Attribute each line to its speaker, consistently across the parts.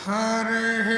Speaker 1: हरिः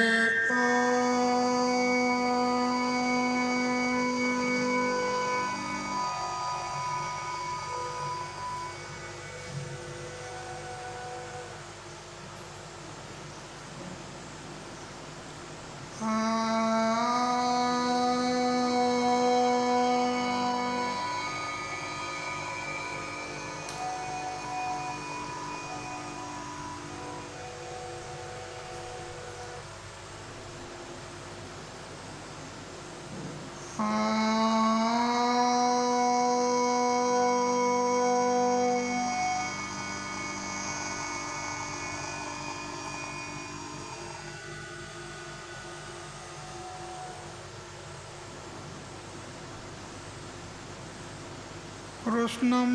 Speaker 1: कृष्णं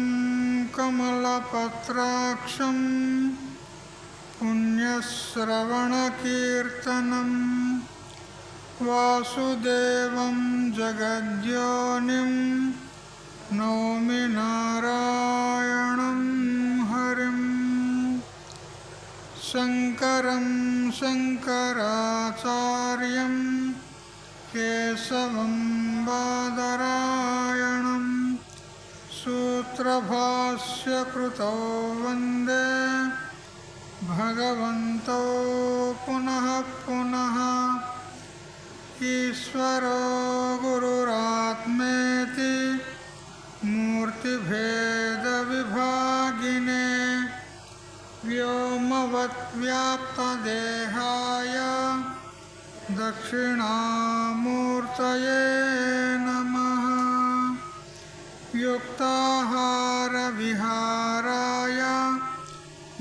Speaker 1: कमलपत्राक्षं पुण्यश्रवणकीर्तनं वासुदेवं जगद्योनिं नौमि नारायणं हरिं। शङ्करं शङ्कराचार्यं केशवं बादरायणं सूत्रभाष्यकृतौ वन्दे भगवन्तौ पुनः पुनः। ईश्वरो गुरुरात्मेति मूर्तिभेदविभागिने व्योमवद्व्याप्तदेहाय दक्षिणामूर्तये नमः। युक्ताहारविहाराय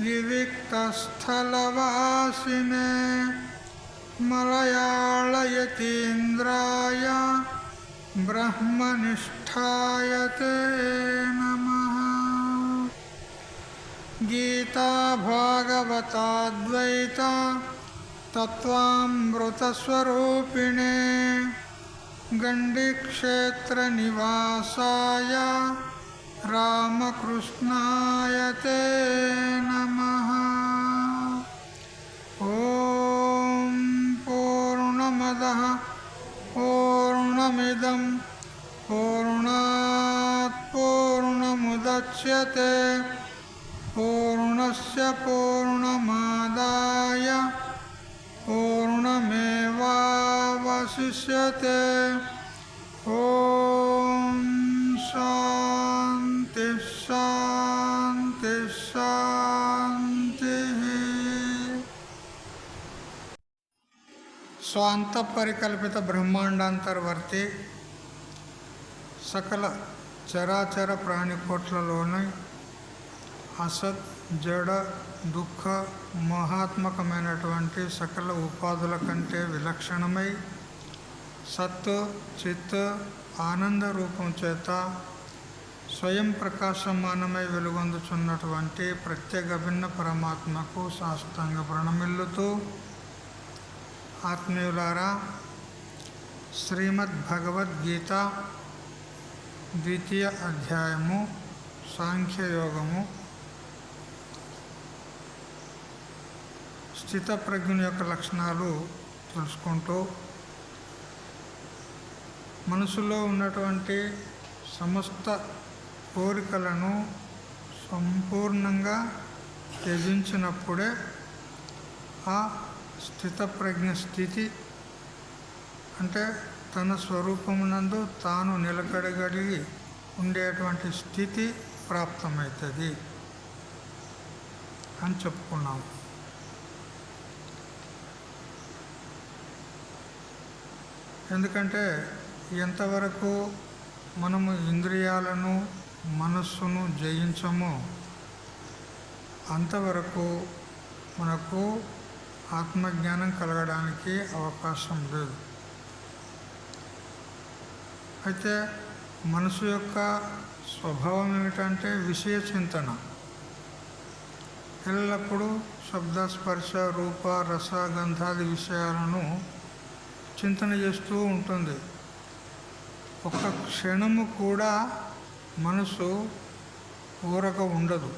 Speaker 1: विविक्तस्थलवासिने मलयाळयतीन्द्राय ब्रह्मनिष्ठाय ते नमः। गीता भागवताद्वैता तत्त्वामृतस्वरूपिणे गण्डीक्षेत्रनिवासाय रामकृष्णाय ते नमः। ॐ पूर्णमदः पूर्णमिदं पूर्णात् पूर्णमुदच्यते पूर्णस्य पूर्णमादाय पूर्णमेवावशिष्यते। ॐ शान्ति शान्ति शान्तिः। स्वांत परिकल्पित ब्रह्मांडांतर्वर्ती सकल చరాచర ప్రాణికోట్లలోని అసత్ జడ దుఃఖ మోహాత్మకమైనటువంటి సకల ఉపాధుల కంటే విలక్షణమై సత్ చిత్ ఆనంద రూపం చేత స్వయం ప్రకాశమానమై వెలుగొందుచున్నటువంటి ప్రత్యేక భిన్న పరమాత్మకు సాష్టాంగ ప్రణమిల్లుతూ, ఆత్మీయులారా, శ్రీమద్ భగవద్గీత ద్వితీయ అధ్యాయము సాంఖ్యయోగము స్థితప్రజ్ఞుని యొక్క లక్షణాలు తెలుసుకుంటూ, మనసులో ఉన్నటువంటి సమస్త కోరికలను సంపూర్ణంగా త్యజించినప్పుడే ఆ స్థితప్రజ్ఞ స్థితి అంటే తన స్వరూపమునందు తాను నిలకడగలిగి ఉండేటువంటి స్థితి ప్రాప్తమవుతుంది అని చెప్పుకున్నాము. ఎందుకంటే ఎంతవరకు మనము ఇంద్రియాలను మనస్సును జయించమో అంతవరకు మనకు ఆత్మజ్ఞానం కలగడానికి అవకాశం లేదు. అయితే మనసు యొక్క స్వభావం ఏమిటంటే విషయ చింతన. ఎల్లప్పుడూ శబ్ద స్పర్శ రూప రస గంధాది విషయాలను చింతన చేస్తూ ఉంటుంది. ఒక్క క్షణము కూడా మనసు ఊరక ఉండదు.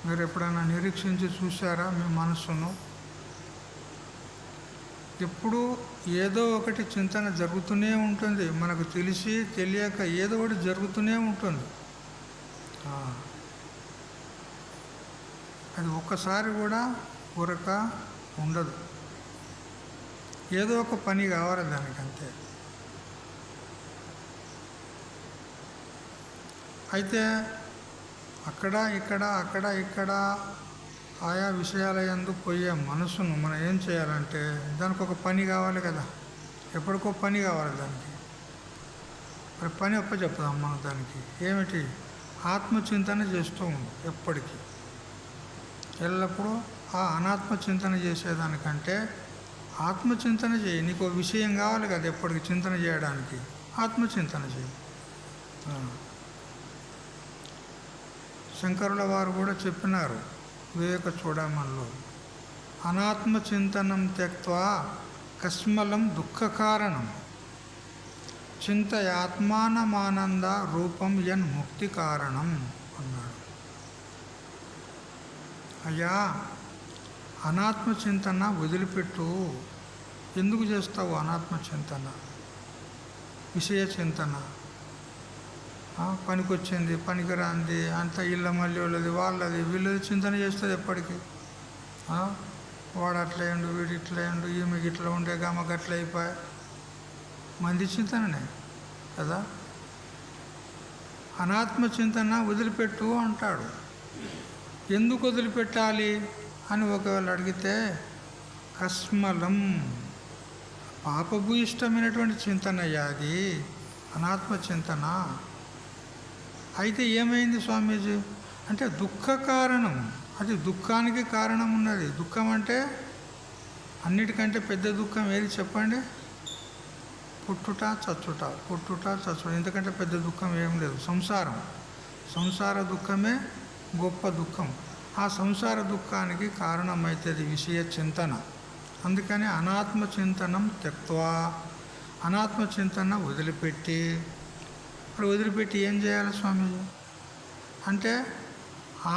Speaker 1: మీరు ఎప్పుడైనా నిరీక్షించి చూసారా మీ మనస్సును? ఎప్పుడు ఏదో ఒకటి చింతన జరుగుతూనే ఉంటుంది, మనకు తెలిసి తెలియక ఏదో ఒకటి జరుగుతూనే ఉంటుంది. అది ఒక్కసారి కూడా ఊరక ఉండదు. ఏదో ఒక పని కావాలి దానికంతే. అయితే అక్కడ ఇక్కడ ఆయా విషయాల యందు పోయే మనసును మనం ఏం చేయాలంటే, దానికి ఒక పని కావాలి కదా, ఎప్పటికో పని కావాలి దానికి. మరి పని చెప్తాం మనం దానికి. ఏమిటి? ఆత్మచింతన చేస్తూ ఉండు ఎప్పటికీ, ఎల్లప్పుడూ. ఆ అనాత్మచింతన చేసేదానికంటే ఆత్మచింతన చేయి. నీకు ఒక విషయం కావాలి కదా ఎప్పటికి చింతన చేయడానికి, ఆత్మచింతన చేయి. శంకరుల వారు కూడా చెప్పినారు వివేక చూడమనిలో, అనాత్మచింతనం త్యక్త్వా కస్మలం దుఃఖ కారణం చింతయాత్మానమానంద రూపం యన్ ముక్తి కారణం అన్నాడు. అయ్యా, అనాత్మచింతన వదిలిపెట్టు. ఎందుకు చేస్తావు అనాత్మచింతన? విషయ చింతన పనికొచ్చింది, పనికిరాంది, అంత ఇళ్ళ మళ్ళీ వాళ్ళది వీళ్ళది చింతన చేస్తుంది ఎప్పటికీ. వాడు అట్లయిండు, వీడు ఇట్లయిండు, ఈమెకి ఇట్లా ఉండే గమ్మకి అట్లా అయిపోయి, మంది చింతననే కదా. అనాత్మచింతన వదిలిపెట్టు అంటాడు. ఎందుకు వదిలిపెట్టాలి అని ఒకవేళ అడిగితే, కస్మలం, పాపభూయిష్టమైనటువంటి చింతనయ్యా అది అనాత్మచింతన. అయితే ఏమైంది స్వామీజీ అంటే, దుఃఖ కారణం. అది దుఃఖానికి కారణం ఉన్నది. దుఃఖం అంటే అన్నిటికంటే పెద్ద దుఃఖం ఏది చెప్పండి? పుట్టుట చచ్చుట, పుట్టుట చచ్చుట. ఇంతకంటే పెద్ద దుఃఖం ఏం లేదు. సంసార దుఃఖమే గొప్ప దుఃఖం. ఆ సంసార దుఃఖానికి కారణమవుతుంది విషయ చింతన. అందుకని అనాత్మచింతనం త్యక్త్వా, అనాత్మచింతన వదిలిపెట్టి. ఇప్పుడు వదిలిపెట్టి ఏం చేయాలి స్వామీజీ అంటే,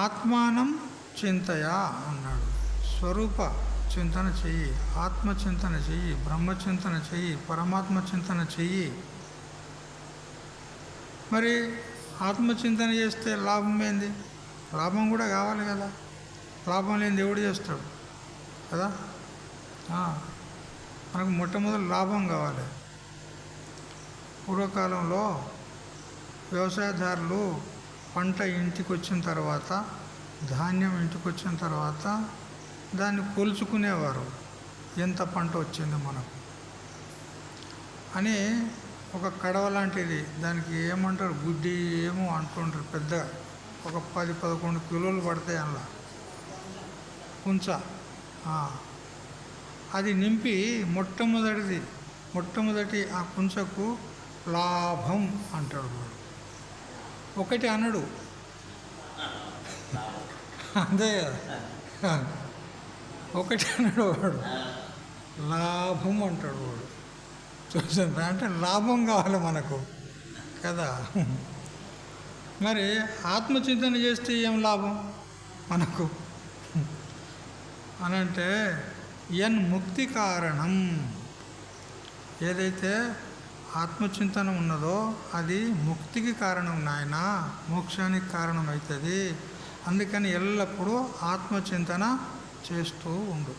Speaker 1: ఆత్మానం చింతయా అన్నాడు. స్వరూప చింతన చెయ్యి, ఆత్మచింతన చెయ్యి, బ్రహ్మచింతన చెయ్యి, పరమాత్మ చింతన చెయ్యి. మరి ఆత్మచింతన చేస్తే లాభం ఏంది? లాభం కూడా కావాలి కదా. లాభం లేని దేవుడు చేస్తాడు కదా. మనకు మొట్టమొదటి లాభం కావాలి. పూర్వకాలంలో వ్యవసాయదారులు పంట ఇంటికి వచ్చిన తర్వాత, ధాన్యం ఇంటికి వచ్చిన తర్వాత దాన్ని కొలుచుకునేవారు. ఎంత పంట వచ్చింది మనకు అని. ఒక కడవ లాంటిది, దానికి ఏమంటారు, గుడ్డి ఏమో అంటుంటారు, పెద్ద ఒక 10-11 కిలోలు పడతాయి అందులో కుంచ. అది నింపి మొట్టమొదటి ఆ కుంచకు లాభం అంటాడు వాడు. ఒకటి అనడు, అంతే కదా. ఒకటి అనడు వాడు, లాభం అంటాడు వాడు. చూసిందా? అంటే లాభం కావాలి మనకు కదా. మరి ఆత్మచింతన చేస్తే ఏం లాభం మనకు అనంటే, యన్ ముక్తి కారణం. ఏదైతే ఆత్మచింతన ఉన్నదో అది ముక్తికి కారణం నాయన, మోక్షానికి కారణం అవుతుంది. అందుకని ఎల్లప్పుడూ ఆత్మచింతన చేస్తూ ఉండు.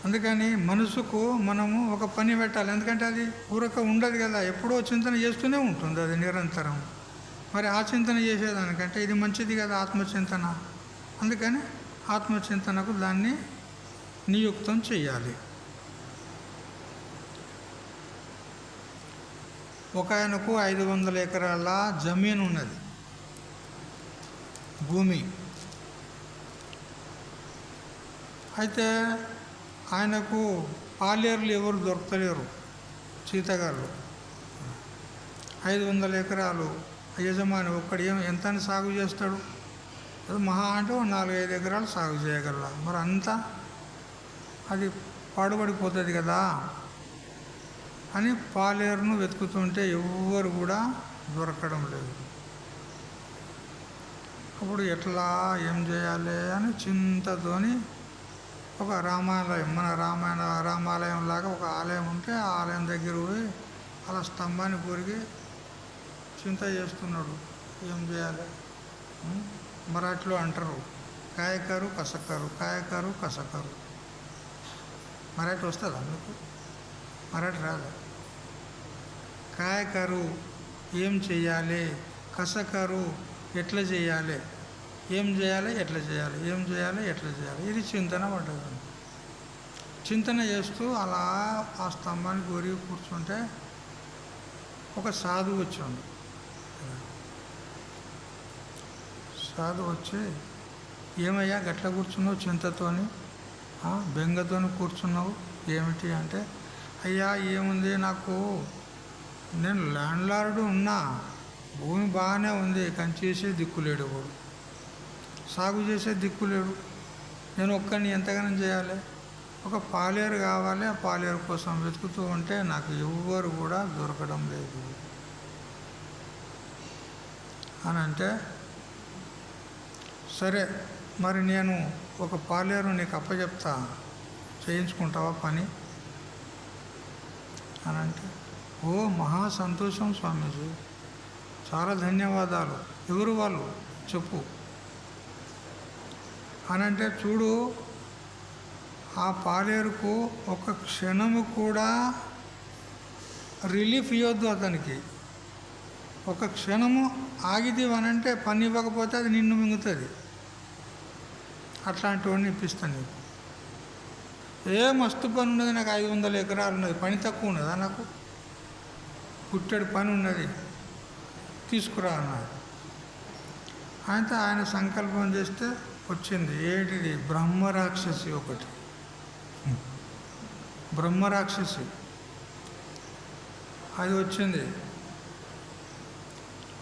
Speaker 1: అందుకని మనసుకు మనము ఒక పని పెట్టాలి. ఎందుకంటే అది ఊరక ఉండదు కదా, ఎప్పుడో చింతన చేస్తూనే ఉంటుంది అది నిరంతరం. మరి ఆ చింతన చేసేదానికంటే ఇది మంచిది కదా ఆత్మచింతన. అందుకని ఆత్మచింతనకు దాన్ని నియుక్తం చేయాలి. ఒక ఆయనకు 500 ఎకరాల జమీన్ ఉన్నది, భూమి. అయితే ఆయనకు పాలేరులు ఎవరు దొరకలేరు, చీతగాళ్ళు. 500 ఎకరాలు యజమాని ఒక్కడి ఎంత సాగు చేస్తాడు? మహా అంటే 4-5 ఎకరాలు సాగు చేయగల. మరి అంతా అది పాడుపడిపోతుంది కదా అని పాలేరును వెతుకుతుంటే ఎవ్వరు కూడా దొరకడం లేదు. అప్పుడు ఎట్లా ఏం చేయాలి అని చింతతోని ఒక రామాలయం, మన రామాలయం లాగా ఒక ఆలయం ఉంటే ఆ ఆలయం దగ్గర పోయి అలా స్తంభాన్ని కొరిగి చింత చేస్తున్నాడు. ఏం చేయాలి? మరాఠీలో అంటారు కాయకరు కసకరు, కాయకరు కసకరు. మరాఠీ వస్తుందా మీకు? మరాఠీ రాదు. కాయకరు ఏం చెయ్యాలి, కసకరు ఎట్లా చేయాలి, ఏం చేయాలి ఎట్లా చేయాలి, ఏం చేయాలి ఎట్లా చేయాలి, ఇది చింతన పడ్డది. చింతన చేస్తూ అలా ఆ స్తంభాన్ని కొరిగి కూర్చుంటే ఒక సాధువు వచ్చాడు. సాధువు వచ్చి, ఏమయ్యా గట్ల కూర్చున్నావు, చింతతోని బెంగతోని కూర్చున్నావు ఏమిటి అంటే, అయ్యా ఏముంది, నాకు నేను ల్యాండ్ ఉన్నా, భూమి బాగానే ఉంది, కానీ చేసే దిక్కులేడు, వాడు సాగు చేసే దిక్కులేడు, నేను ఒక్కడిని ఎంతగానో చేయాలి, ఒక పాలేరు కావాలి, ఆ పాలేరు కోసం వెతుకుతూ ఉంటే నాకు ఎవ్వరు కూడా దొరకడం లేదు అని అంటే, సరే మరి నేను ఒక పాలేరు నీకు అప్పచెప్తా, చేయించుకుంటావా పని అని అంటే, ఓ మహా సంతోషం స్వామీజీ, చాలా ధన్యవాదాలు, ఎవరు వాళ్ళు చెప్పు అని అంటే, చూడు ఆ పాలేరుకు ఒక క్షణము కూడా రిలీఫ్ ఇవ్వద్దు అతనికి. ఒక క్షణము ఆగిదివనంటే పని ఇవ్వకపోతే అది నిన్ను మింగుతుంది. అట్లాంటి వాడిని ఇప్పిస్తాను నీకు. ఏ మస్తు పని ఉన్నది, నాకు 500 ఎకరాలు ఉన్నది, పని తక్కువ ఉన్నదా నాకు, పుట్టెడు పని ఉన్నది, తీసుకురా అన్నాడు. అయితే ఆయన సంకల్పం చేస్తే వచ్చింది. ఏంటిది? బ్రహ్మరాక్షసి ఒకటి, బ్రహ్మరాక్షసి అది వచ్చింది.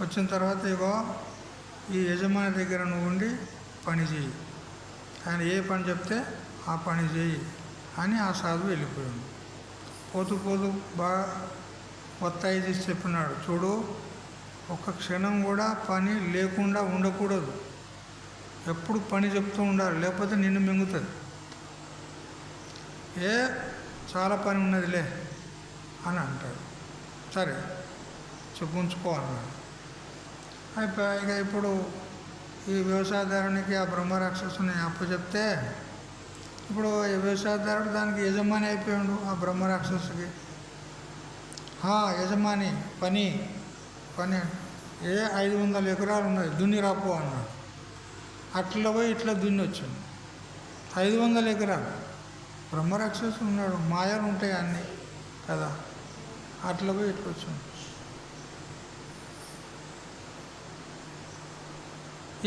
Speaker 1: వచ్చిన తర్వాత ఇగో ఈ యజమాని దగ్గర నువ్వు ఉండి పని చేయి, ఆయన ఏ పని చెప్తే ఆ పని చేయి అని ఆ సాధువు వెళ్ళిపోయాడు. పోతూ పోతూ బాగా ఒత్తాయి తీసి చెప్పినాడు, చూడు ఒక్క క్షణం కూడా పని లేకుండా ఉండకూడదు, ఎప్పుడు పని చెప్తూ ఉండాలి, లేకపోతే నిన్ను మింగుతుంది. చాలా పని ఉన్నదిలే అని అంటాడు. సరే చెప్పుంచుకో అన్నాడు. ఇక ఇప్పుడు ఈ వ్యవసాయదారునికి ఆ బ్రహ్మరాక్షసుని అప్పచెప్తే ఇప్పుడు ఈ వ్యవసాయదారుడు దానికి యజమాని అయిపోయాడు. ఆ బ్రహ్మరాక్షసుకి యజమాని పని 500 ఎకరాలు ఉన్నది, దున్ని రాపో అన్నాడు. అట్లా పోయి ఇట్లా దున్ని వచ్చింది. 500 ఎకరాలు. బ్రహ్మరాక్షసు ఉన్నాడు, మాయలు ఉంటాయి అన్నీ కదా, అట్లా పోయి ఇట్లా వచ్చింది.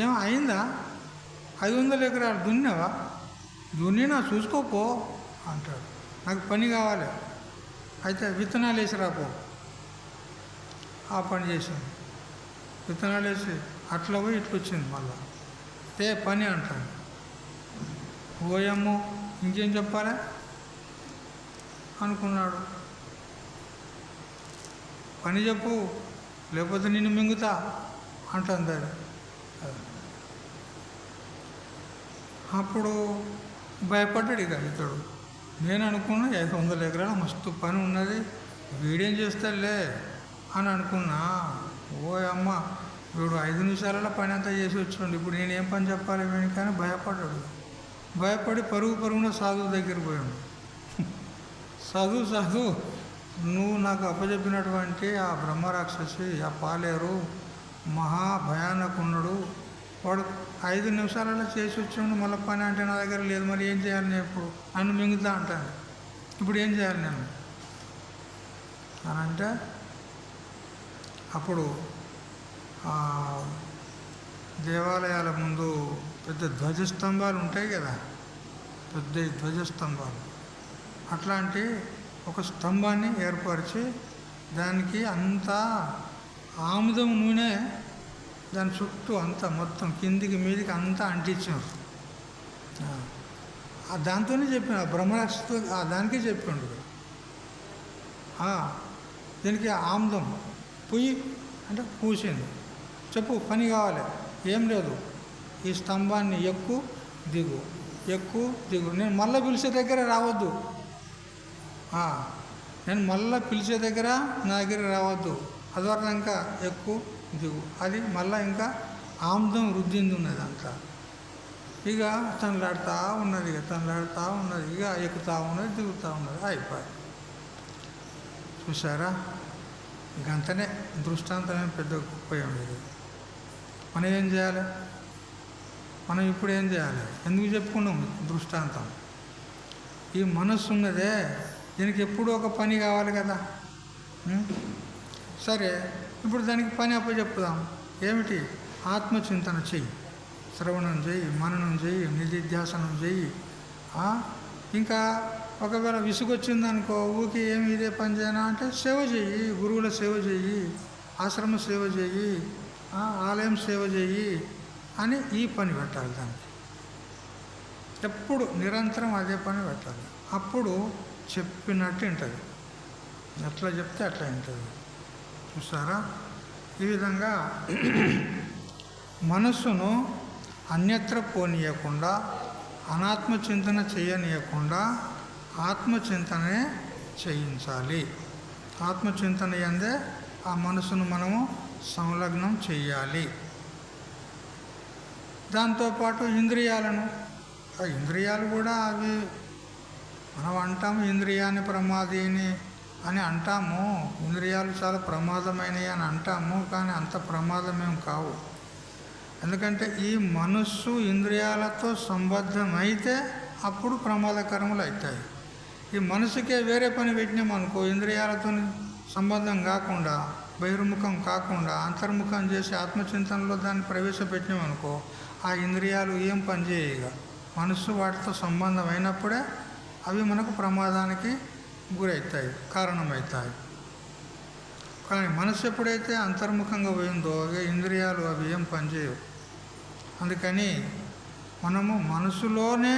Speaker 1: ఏమో అయిందా? 500 ఎకరాలు దున్నావా? దున్నినా చూసుకోపో అంటాడు. నాకు పని కావాలి, అయితే విత్తనాలు వేసి రాపో. ఆ పని చేసింది, విత్తనాలు వేసి అట్లా పోయి ఇట్లా వచ్చింది. మళ్ళా పని అంటాడు. ఓయమ్మో ఇంకేం చెప్పాలి అనుకున్నాడు. పని చెప్పు లేకపోతే నిన్ను మింగుతా అంటుంది అది. అప్పుడు భయపడ్డాడు ఇక ఇతడు. నేను అనుకున్నా 500 ఎకరాలు మస్తు పని ఉన్నది, వీడేం చేస్తాడులే అని అనుకున్నా. ఓ అమ్మ వీడు 5 నిమిషాలలో పని అంతా చేసి వచ్చాడు, ఇప్పుడు నేనేం పని చెప్పాలి వీడికి అని భయపడ్డాడు. భయపడి పరుగున సాధువు దగ్గరికి పోయాడు. సాధువు నువ్వు నాకు అప్పచెప్పినటువంటి ఆ బ్రహ్మరాక్షసి, ఆ పాలేరు మహాభయానకున్నాడు, వాడు 5 నిమిషాలలో చేసి వచ్చాడు, మళ్ళీ పని అంటే నా దగ్గర లేదు, మరి ఏం చేయాలి నేను, ఇప్పుడు నన్ను మింగుతా అంటాను, ఇప్పుడు ఏం చేయాలి నేను అని అంటే, అప్పుడు దేవాలయాల ముందు పెద్ద ధ్వజస్తంభాలు ఉంటాయి కదా, పెద్ద ధ్వజస్తంభాలు, అట్లాంటి ఒక స్తంభాన్ని ఏర్పరిచి దానికి అంతా ఆముదం నూనె దాని చుట్టూ అంతా మొత్తం కిందికి మీదికి అంతా అంటించారు. దాంతోనే చెప్పాను, బ్రహ్మరాక్షతో దానికే చెప్పిండు. దీనికి ఆముదం పొయ్యి అంటే పూసింది. చెప్పు పని కావాలి, ఏం లేదు ఈ స్తంభాన్ని ఎక్కు దిగు ఎక్కు దిగు. నేను మళ్ళీ పిలిచే దగ్గర రావద్దు. నేను మళ్ళీ పిలిచే దగ్గర నా దగ్గర రావద్దు. అదివరకు ఇంకా ఎక్కు దిగు. అది మళ్ళీ ఇంకా ఆముదం రుద్దింది ఉన్నది అంతా. ఇక తనలాడుతూ ఉన్నది, ఇక ఎక్కుతూ ఉన్నది, దిగుతూ ఉన్నది, అయిపోయి. చూసారా? ఇంకంతనే దృష్టాంతమే పెద్ద గొప్ప ఏం లేదు. మనం ఏం చేయాలి? మనం ఇప్పుడు ఏం చేయాలి? ఎందుకు చెప్పుకున్నాం దృష్టాంతం? ఈ మనస్సు ఉన్నదే, దీనికి ఎప్పుడూ ఒక పని కావాలి కదా. సరే, ఇప్పుడు దానికి పని అప్పచెప్పుదాం. ఏమిటి? ఆత్మచింతన చెయ్యి, శ్రవణం చెయ్యి, మననం చెయ్యి, నిధిధ్యాసనం చెయ్యి. ఇంకా ఒకవేళ విసుగొచ్చిందనుకో, ఊకి ఏమి ఇదే పని చేయనా అంటే సేవ చెయ్యి, గురువుల సేవ చెయ్యి, ఆశ్రమ సేవ చెయ్యి, ఆలయం సేవ చెయ్యి అని ఈ పని పెట్టాలి. దానికి ఎప్పుడు నిరంతరం అదే పని పెట్టాలి. అప్పుడు చెప్పినట్టు వింటుంది. ఎట్లా చెప్తే అట్లా వింటుంది. చూసారా? ఈ విధంగా మనస్సును అన్యత్ర పోనీయకుండా, అనాత్మచింతన చేయనీయకుండా ఆత్మచింతనే చేయించాలి. ఆత్మచింతన యందే ఆ మనసును మనము సంలగ్నం చెయ్యాలి. దాంతోపాటు ఇంద్రియాలను, ఆ ఇంద్రియాలు కూడా అవి మనం అంటాము ఇంద్రియాన్ని ప్రమాదీని అని అంటాము. ఇంద్రియాలు చాలా ప్రమాదమైనవి అని అంటాము, కానీ అంత ప్రమాదమేం కావు. ఎందుకంటే ఈ మనస్సు ఇంద్రియాలతో సంబద్ధమైతే అప్పుడు ప్రమాదకరములు అవుతాయి. ఈ మనసుకే వేరే పని పెట్టినామనుకో, ఇంద్రియాలతో సంబంధం కాకుండా, బహిర్ముఖం కాకుండా అంతర్ముఖం చేసి ఆత్మచింతనలో దాన్ని ప్రవేశపెట్టినామనుకో, ఆ ఇంద్రియాలు ఏం పని చేయగా మనస్సు వాటితో సంబంధం అయినప్పుడే అవి మనకు ప్రమాదానికి గురవుతాయి, కారణమవుతాయి. కానీ మనసు ఎప్పుడైతే అంతర్ముఖంగా పోయిందో ఇంద్రియాలు అవి ఏం పనిచేయవు. అందుకని మనము మనసులోనే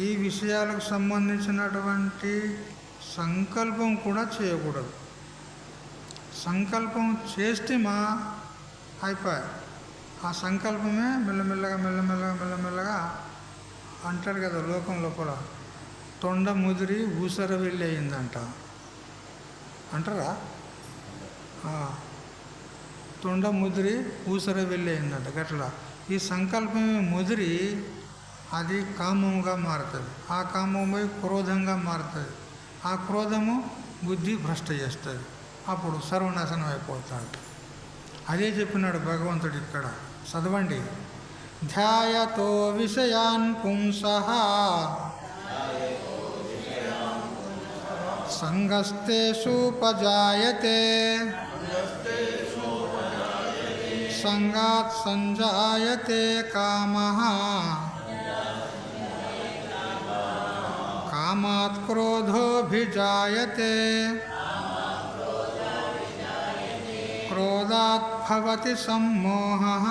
Speaker 1: ఈ విషయాలకు సంబంధించినటువంటి సంకల్పం కూడా చేయకూడదు. సంకల్పం చేస్తే అయిపోయి ఆ సంకల్పమే మెల్లమెల్లగా అంటారు కదా లోకం లోపల, తొండ ముదిరి ఊసర వెళ్ళి అయిందంట అంటారా? తొండ ముదిరి ఊసర వెళ్ళి అయిందంట. గట్లా ఈ సంకల్పమే ముదిరి అది కామముగా మారుతుంది. ఆ కామం పోయి క్రోధంగా మారుతుంది. ఆ క్రోధము బుద్ధి భ్రష్ట చేస్తుంది. అప్పుడు సర్వనాశనం అయిపోతాడు. అదే చెప్పినాడు భగవంతుడు ఇక్కడ. చదవండి. ధ్యాయతో విషయాన్ పుంసః సంగస్తేషూపజాయతే సంగాత్ సంజాయతే కామః కామాత్ క్రోధోభిజాయతే క్రోధాత్ భవతి సమ్మోహః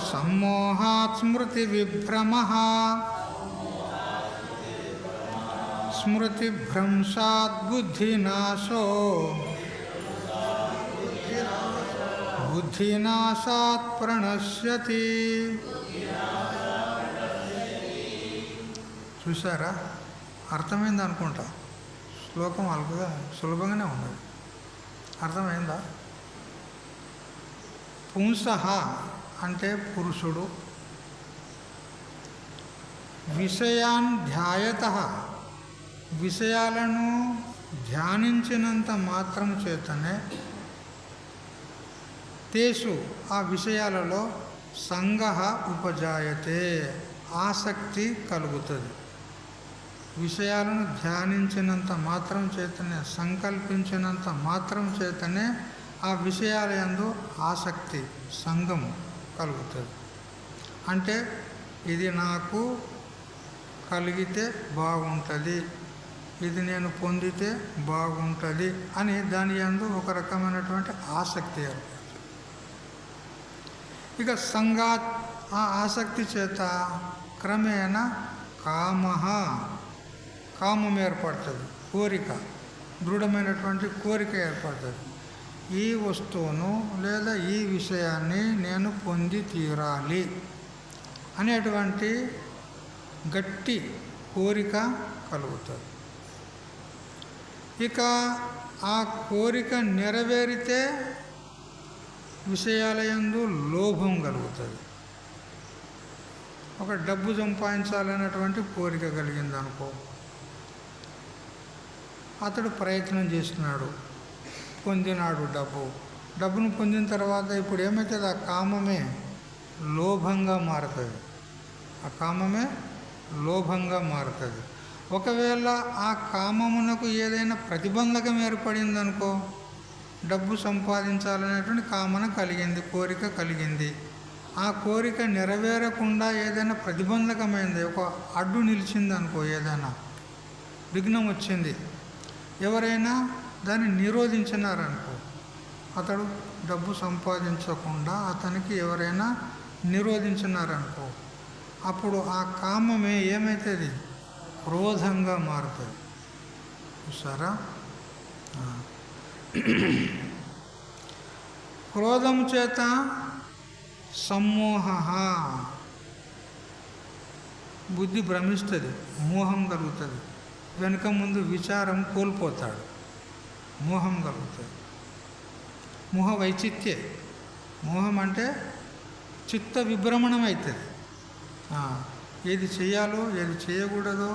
Speaker 1: సమ్మోహాత్ స్మృతి విభ్రమః స్మృతిభ్రంశాత్ బుద్ధినాశో బుద్ధినాశాత్ ప్రణశ్యతి. చూసారా? అర్థమైంది అనుకుంటా. శ్లోకం అల్పగా సులభంగానే ఉన్నది. అర్థమైందా? పుంసః అంటే పురుషుడు, విషయాన్ ధ్యాయతః విషయాలను ధ్యానించినంత మాత్రం చేతనే తేషు ఆ విషయాలలో సంగః ఉపజాయతే ఆసక్తి కలుగుతుంది. విషయాలను ధ్యానించినంత మాత్రం చేతనే, సంకల్పించినంత మాత్రం చేతనే ఆ విషయాల యందు ఆసక్తి, సంగము కలుగుతుంది. అంటే ఇది నాకు కలిగితే బాగుంటుంది, ఇది నేను పొందితే బాగుంటుంది అని దాని యందు ఒక రకమైనటువంటి ఆసక్తి ఏర్పడుతుంది. ఇక సంగాత్ ఆ ఆసక్తి చేత క్రమేణ కామం ఏర్పడుతుంది, కోరిక, దృఢమైనటువంటి కోరిక ఏర్పడుతుంది. ఈ వస్తువును లేదా ఈ విషయాన్ని నేను పొంది తీరాలి అనేటువంటి గట్టి కోరిక కలుగుతుంది. ఇక ఆ కోరిక నెరవేరితే విషయాల యందు లోభం కలుగుతుంది. ఒక డబ్బు సంపాదించాలనేటువంటి కోరిక కలిగిందనుకో, అతడు ప్రయత్నం చేస్తున్నాడు, పొందినాడు డబ్బును పొందిన తర్వాత ఇప్పుడు ఏమవుతుంది, ఆ కామమే లోభంగా మారుతుంది. ఆ కామమే లోభంగా మారుతుంది. ఒకవేళ ఆ కామమునకు ఏదైనా ప్రతిబంధకం ఏర్పడిందనుకో, డబ్బు సంపాదించాలనేటువంటి కామన కలిగింది, కోరిక కలిగింది. ఆ కోరిక నెరవేరకుండా ఏదైనా ప్రతిబంధకమైంది, ఒక అడ్డు నిలిచింది అనుకో, ఏదైనా విఘ్నం వచ్చింది, ఎవరైనా దాన్ని నిరోధించినారనుకో, అతడు డబ్బు సంపాదించకుండా అతనికి ఎవరైనా నిరోధించినారనుకో, అప్పుడు ఆ కామమే ఏమవుతుంది, క్రోధంగా మారుతుంది. చూసారా? క్రోధం చేత సమ్మోహ, బుద్ధి భ్రమిస్తుంది, మోహం కలుగుతుంది, వెనుక ముందు విచారం కోల్పోతాడు, మోహం కలుగుతుంది. మోహ వైచిత్యే, మోహం అంటే చిత్త విభ్రమణం అవుతుంది. ఏది చేయాలో ఏది చేయకూడదో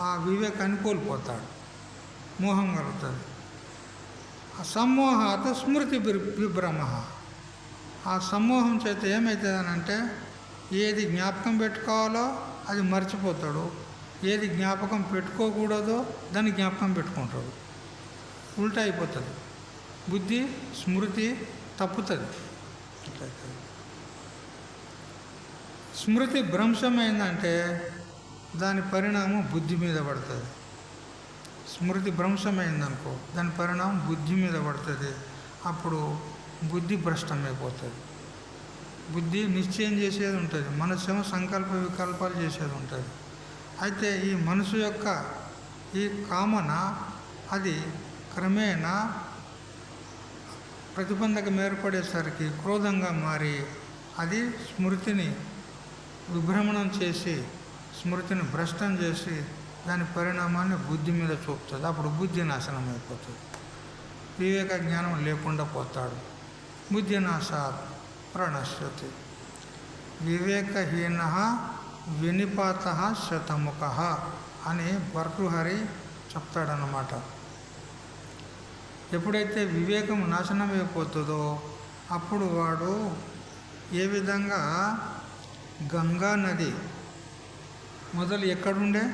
Speaker 1: ఆ వివేకాన్ని కోల్పోతాడు, మోహం కలుగుతుంది. సమ్మోహాత్ స్మృతి విభ్రమ, ఆ సమ్మోహం చేత ఏమవుతుందనంటే ఏది జ్ఞాపకం పెట్టుకోవాలో అది మర్చిపోతాడు, ఏది జ్ఞాపకం పెట్టుకోకూడదో దాన్ని జ్ఞాపకం పెట్టుకుంటాడు. ఉల్టా అయిపోతుంది, బుద్ధి స్మృతి తప్పుతుంది. స్మృతి భ్రంశమైందంటే దాని పరిణామం బుద్ధి మీద పడుతుంది. స్మృతి భ్రంశమైందనుకో, దాని పరిణామం బుద్ధి మీద పడుతుంది. అప్పుడు బుద్ధి భ్రష్టమైపోతుంది. బుద్ధి నిశ్చయం చేసేది ఉంటుంది, మనస్సేమో సంకల్ప వికల్పాలు చేసేది ఉంటుంది. అయితే ఈ మనసు యొక్క ఈ కామన అది క్రమేణా ప్రతిబంధకం ఏర్పడేసరికి క్రోధంగా మారి అది స్మృతిని విభ్రమణం చేసి, స్మృతిని భ్రష్టం చేసి దాని పరిణామాన్ని బుద్ధి మీద చూపుతుంది. అప్పుడు బుద్ధి నాశనం అయిపోతుంది, వివేక జ్ఞానం లేకుండా పోతాడు. బుద్ధి నాశాత్ ప్రణశ్యతి. వివేకహీన వినిపాత శతముఖ అని భర్తృహరి చెప్తాడన్నమాట. ఎప్పుడైతే వివేకం నాశనం అయిపోతుందో అప్పుడు వాడు ఏ విధంగా గంగా నది మొదలు ఎక్కడుండే,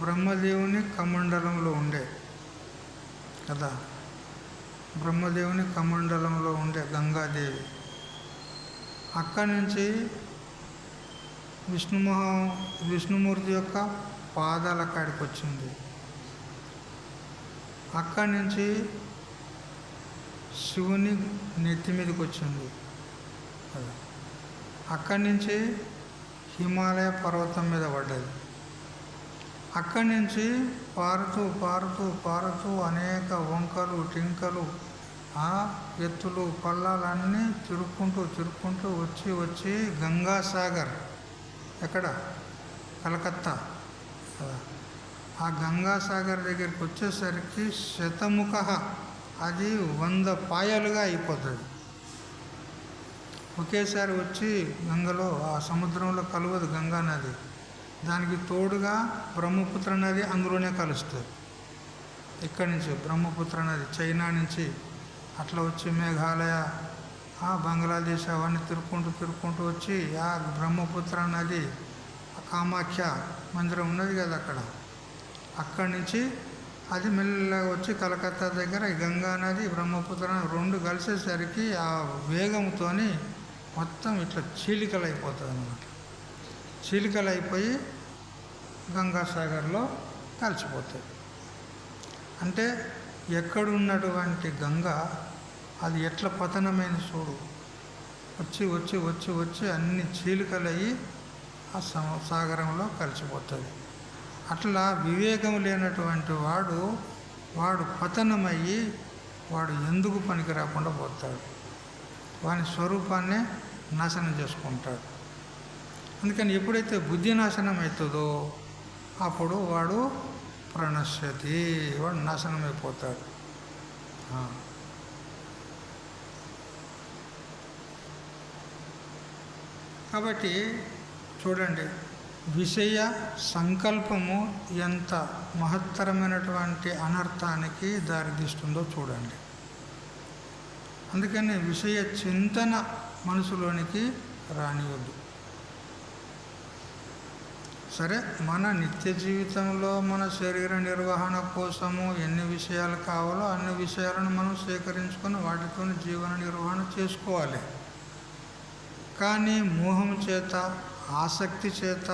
Speaker 1: బ్రహ్మదేవుని కమండలంలో ఉండే కదా, బ్రహ్మదేవుని కమండలంలో ఉండే గంగాదేవి, అక్కడి నుంచి విష్ణుమూర్తి యొక్క పాదాల కాడికి వచ్చింది. అక్కడి నుంచి శివుని నెత్తి మీదకి వచ్చింది కదా, అక్కడి నుంచి హిమాలయ పర్వతం మీద పడ్డది. అక్కడి నుంచి పారుతూ పారుతూ పారుతూ అనేక వంకలు టింకలు ఎత్తులు పల్లాలన్నీ తిరుక్కుంటూ వచ్చి గంగాసాగర్, ఎక్కడ, కలకత్తా కదా, ఆ గంగాసాగర్ దగ్గరికి వచ్చేసరికి శతముఖ, అది 100 పాయలుగా అయిపోతుంది. ఒకేసారి వచ్చి గంగలో ఆ సముద్రంలో కలవదు గంగా నది, దానికి తోడుగా బ్రహ్మపుత్ర నది అందులోనే కలుస్తుంది. ఇక్కడి నుంచి బ్రహ్మపుత్ర నది చైనా నుంచి అట్లా వచ్చి మేఘాలయ, బంగ్లాదేశ్ అవన్నీ తిరుక్కుంటూ వచ్చి ఆ బ్రహ్మపుత్ర నది కామాఖ్య మందిరం ఉన్నది కదా అక్కడి నుంచి అది మెల్లగా వచ్చి కలకత్తా దగ్గర ఈ గంగా నది బ్రహ్మపుత్ర రెండు కలిసేసరికి ఆ వేగంతో మొత్తం ఇట్లా చీలికలు అయిపోతుంది అన్నమాట. చీలికలు అయిపోయి గంగాసాగర్లో కలిసిపోతాయి. అంటే ఎక్కడున్నటువంటి గంగ అది ఎట్లా పతనమైన చూడు, వచ్చి అన్ని చీలికలయ్యి ఆ సాగరంలో కలిసిపోతుంది. అట్లా వివేకం లేనటువంటి వాడు పతనమయ్యి వాడు ఎందుకు పనికి రాకుండా పోతాడు, వాని స్వరూపాన్నే నాశనం చేసుకుంటాడు. అందుకని ఎప్పుడైతే బుద్ధి నాశనం అవుతుందో అప్పుడు వాడు ప్రణశ్యతి, వాడు నాశనం అయిపోతాడు. కాబట్టి చూడండి, విషయ సంకల్పము ఎంత మహత్తరమైనటువంటి అనర్థానికి దారితీస్తుందో చూడండి. అందుకని విషయ చింతన మనసులోనికి రానివద్దు. సరే, మన నిత్య జీవితంలో మన శరీర నిర్వహణ కోసము ఎన్ని విషయాలు కావాలో అన్ని విషయాలను మనం సేకరించుకొని వాటితో జీవన నిర్వహణ చేసుకోవాలి. కానీ మోహం చేత, ఆసక్తి చేత,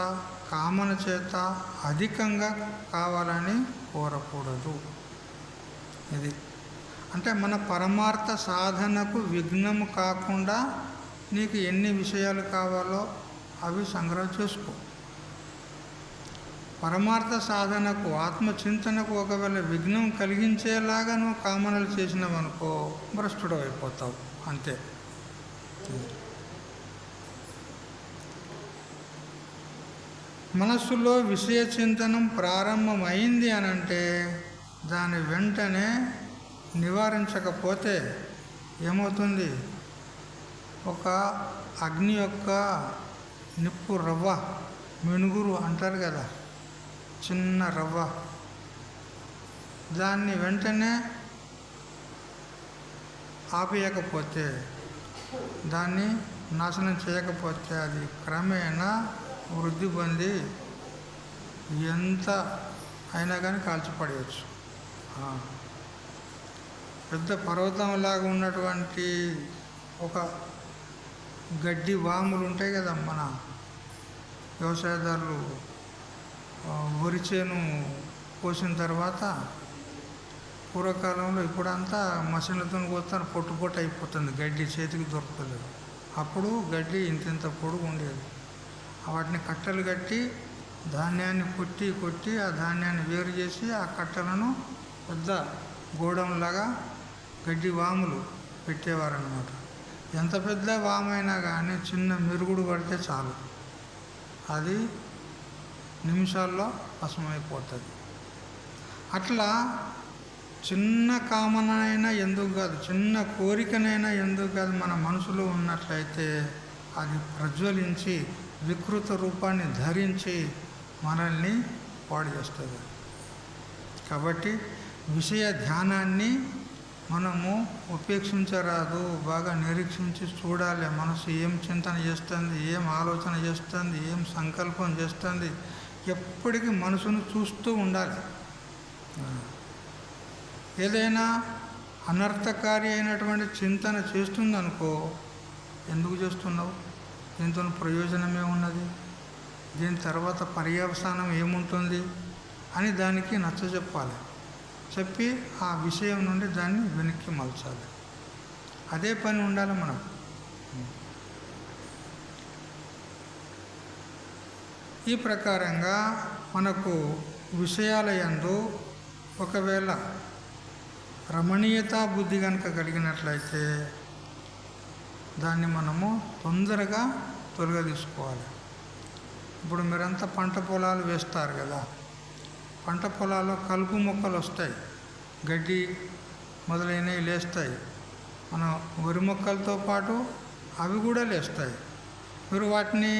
Speaker 1: కామన చేత అధికంగా కావాలని కోరకూడదు. ఇది అంటే మన పరమార్థ సాధనకు విఘ్నము కాకుండా నీకు ఎన్ని విషయాలు కావాలో అవి సంగ్రహం చేసుకో. పరమార్థ సాధనకు, ఆత్మచింతనకు ఒకవేళ విఘ్నం కలిగించేలాగా నువ్వు కామనలు చేసినావనుకో భ్రష్టుడు అయిపోతావు, అంతే. మనస్సులో విషయ చింతనం ప్రారంభమైంది అనంటే దాని వెంటనే నివారించకపోతే ఏమవుతుంది? ఒక అగ్ని యొక్క నిప్పు రవ్వ, మినుగురు అంటారు కదా, చిన్న రవ్వ, దాన్ని వెంటనే ఆపేయకపోతే, దాన్ని నాశనం చేయకపోతే అది క్రమేణా వృద్ధి పొంది ఎంత అయినా కానీ కాల్చిపడేయచ్చు. పెద్ద పర్వతంలాగా ఉన్నటువంటి ఒక గడ్డి వాములు ఉంటాయి కదా, మన వ్యవసాయదారులు వరి చేను కోసిన తర్వాత పూర్వకాలంలో, ఇప్పుడంతా మషిన్లతో కోస్తారు, పొట్టు పొట్టు అయిపోతుంది, గడ్డి చేతికి దొరుకుతలేదు. అప్పుడు గడ్డి ఇంత పొడుగు ఉండేది. వాటిని కట్టలు కట్టి ధాన్యాన్ని కొట్టి ఆ ధాన్యాన్ని వేరు చేసి ఆ కట్టలను పెద్ద గోడంలాగా గడ్డి వాములు పెట్టేవారనమాట. ఎంత పెద్ద వామైనా కానీ చిన్న మెరుగుడు పడితే చాలు, అది నిమిషాల్లో భస్మైపోతుంది. అట్లా చిన్న కామనైనా ఎందుకు కాదు, చిన్న కోరికనైనా ఎందుకు కాదు, మన మనసులో ఉన్నట్లయితే అది ప్రజ్వలించి వికృత రూపాన్ని ధరించి మనల్ని పాడు చేస్తుంది. కాబట్టి విషయ ధ్యానాన్ని మనము ఉపేక్షించరాదు, బాగా నిరీక్షించి చూడాలి. మనసు ఏం చింతన చేస్తుంది, ఏం ఆలోచన చేస్తుంది, ఏం సంకల్పం చేస్తుంది, ఎప్పటికీ మనసును చూస్తూ ఉండాలి. ఏదైనా అనర్థకారి అయినటువంటి చింతన చేస్తుందనుకో, ఎందుకు చేస్తున్నావు, దీంతో ప్రయోజనమే ఉన్నది, దీని తర్వాత పర్యవసానం ఏముంటుంది అని దానికి నచ్చజెప్పాలి. చెప్పి ఆ విషయం నుండి దాన్ని వెనక్కి మలచాలి. అదే పని ఉండాలి మనం. ఈ ప్రకారంగా మనకు విషయాల యందు ఒకవేళ రమణీయతా బుద్ధి కనుక కలిగినట్లయితే దాన్ని మనము తొందరగా తొలగదీసుకోవాలి. ఇప్పుడు మీరంతా పంట పొలాలు వేస్తారు కదా, పంట పొలాల్లో కలుపు మొక్కలు వస్తాయి, గడ్డి మొదలైనవి లేస్తాయి. మన వరి మొక్కలతో పాటు అవి కూడా లేస్తాయి. మీరు వాటిని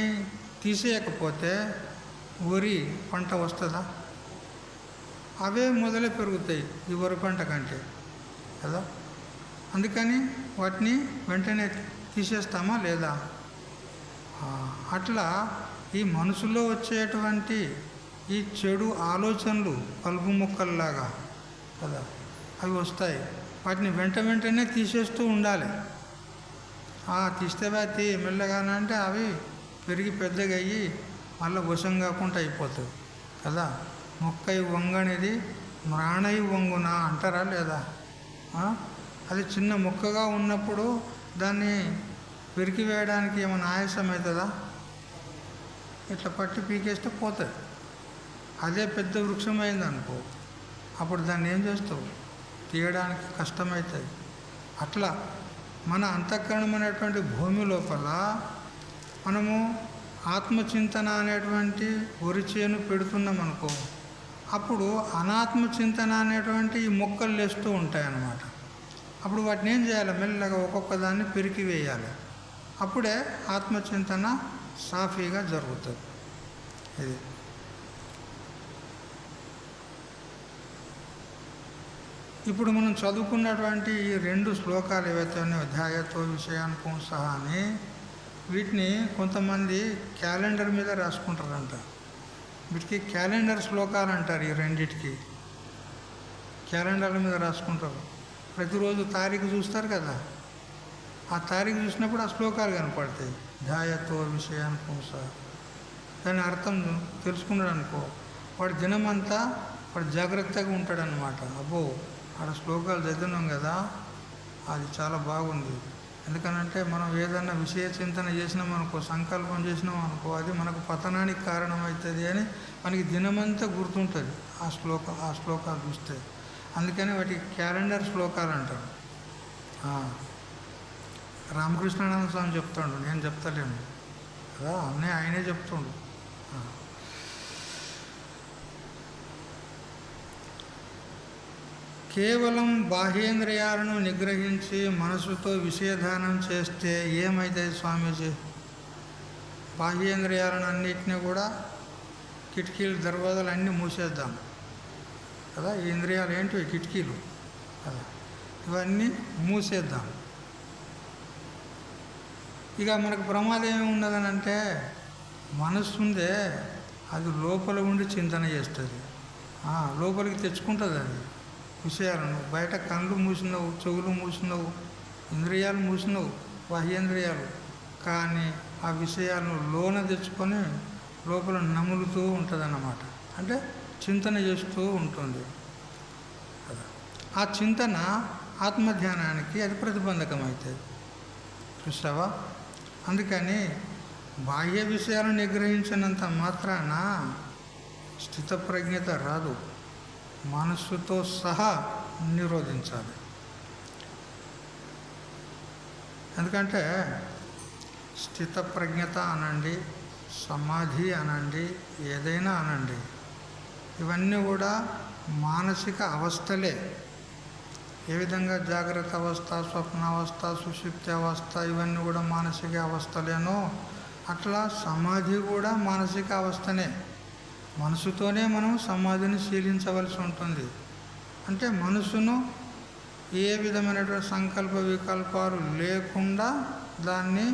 Speaker 1: తీసేయకపోతే వరి పంట వస్తుందా? అవే మొదలే పెరుగుతాయి ఈ వరి పంట కంటే కదా. అందుకని వాటిని వెంటనే తీసేస్తామా లేదా? అట్లా ఈ మనసులో వచ్చేటువంటి ఈ చెడు ఆలోచనలు కలుపు మొక్కల్లాగా కదా, అవి వస్తాయి. వాటిని వెంటనే తీసేస్తూ ఉండాలి. తీస్తే తీ మెల్లగానంటే అవి పెరిగి పెద్దగా అయ్యి మళ్ళీ వశం కాకుండా అయిపోతుంది కదా. మొక్కై వంగనిది మ్రాణై వంగున అంటారా లేదా? అది చిన్న మొక్కగా ఉన్నప్పుడు దాన్ని పెరికి వేయడానికి ఏమైనా ఆయాసం అవుతుందా? ఇట్లా పట్టి పీకేస్తే పోతుంది. అదే పెద్ద వృక్షం అయిందనుకో, అప్పుడు దాన్ని ఏం చేస్తావు? తీయడానికి కష్టమవుతుంది. అట్లా మన అంతఃకరణం అనేటువంటి భూమి లోపల మనము ఆత్మచింతన అనేటువంటి వరిచేను పెడుతున్నాం అనుకో, అప్పుడు అనాత్మచింతన అనేటువంటి ఈ మొక్కలు లేస్తూ ఉంటాయన్నమాట. అప్పుడు వాటిని ఏం చేయాలి? మెల్లగా ఒక్కొక్క దాన్ని పెరికి వేయాలి. అప్పుడే ఆత్మచింతన సాఫీగా జరుగుతుంది. ఇది ఇప్పుడు మనం చదువుకున్నటువంటి ఈ 2 శ్లోకాలు ఏవైతే ఉన్నాయో, ధ్యాయతో విషయాన్ పుంసః అని, వీటిని కొంతమంది క్యాలెండర్ మీద రాసుకుంటారంట. వీటికి క్యాలెండర్ శ్లోకాలు అంటారు. ఈ రెండిటికి క్యాలెండర్ల మీద రాసుకుంటారు. ప్రతిరోజు తారీఖు చూస్తారు కదా, ఆ తారీఖు చూసినప్పుడు ఆ శ్లోకాలు కనపడతాయి. ధ్యాయతో విషయాన్ పుంసః. దాని అర్థం తెలుసుకున్నాడు అనుకో, వాడు దినమంతా వాడు జాగ్రత్తగా ఉంటాడనమాట. అబ్బో ఆడ శ్లోకాలు చదివినాం కదా, అది చాలా బాగుంది. ఎందుకనంటే మనం ఏదన్నా విషయ చింతన చేసినాం అనుకో, సంకల్పం చేసినాం అనుకో, అది మనకు పతనానికి కారణమవుతుంది అని మనకి దినమంతా గుర్తుంటుంది ఆ శ్లోకాలు చూస్తే. అందుకని వాటికి క్యాలెండర్ శ్లోకాలు అంటారు. రామకృష్ణానంద స్వామి చెప్తాడు, నేను చెప్తలేను కదా, ఆయనే చెప్తుండు. కేవలం బాహ్యేంద్రియాలను నిగ్రహించి మనసుతో విషయధానం చేస్తే ఏమవుతుంది స్వామీజీ? బాహ్యేంద్రియాలను అన్నిటినీ కూడా కిటికీలు దర్వాజాలు అన్నీ మూసేద్దాం కదా. ఈ ఇంద్రియాలు ఏంటి? కిటికీలు కదా, ఇవన్నీ మూసేద్దాం. ఇక మనకు ప్రమాదం ఏమి ఉన్నదని అంటే, మనస్సు ఉందే అది లోపల ఉండి చింతన చేస్తుంది, లోపలికి తెచ్చుకుంటుంది అది విషయాలను. బయట కళ్ళు మూసినవు, చెవులు మూసినవు, ఇంద్రియాలు మూసినవు, బాహ్యేంద్రియాలు, కానీ ఆ విషయాలను లోన తెచ్చుకొని లోపల నములుతూ ఉంటుంది అన్నమాట. అంటే చింతన చేస్తూ ఉంటుంది కదా. ఆ చింతన ఆత్మధ్యానానికి అది ప్రతిబంధకం అవుతుంది. చూసావా? అందుకని బాహ్య విషయాలను నిగ్రహించినంత మాత్రాన స్థితప్రజ్ఞత రాదు. మనస్సుతో సహా నిరోధించాలి. ఎందుకంటే స్థితప్రజ్ఞత అనండి, సమాధి అనండి, ఏదైనా అనండి, ఇవన్నీ కూడా మానసిక అవస్థలే. ఏ విధంగా జాగ్రత్త అవస్థ, స్వప్నావస్థ, సుషుప్తి అవస్థ ఇవన్నీ కూడా మానసిక అవస్థలేనో, అట్లా సమాధి కూడా మానసిక అవస్థనే. మనసుతోనే మనం సమాధిని శీలించవలసి ఉంటుంది. అంటే మనసును ఏ విధమైనటువంటి సంకల్ప వికల్పాలు లేకుండా దాన్ని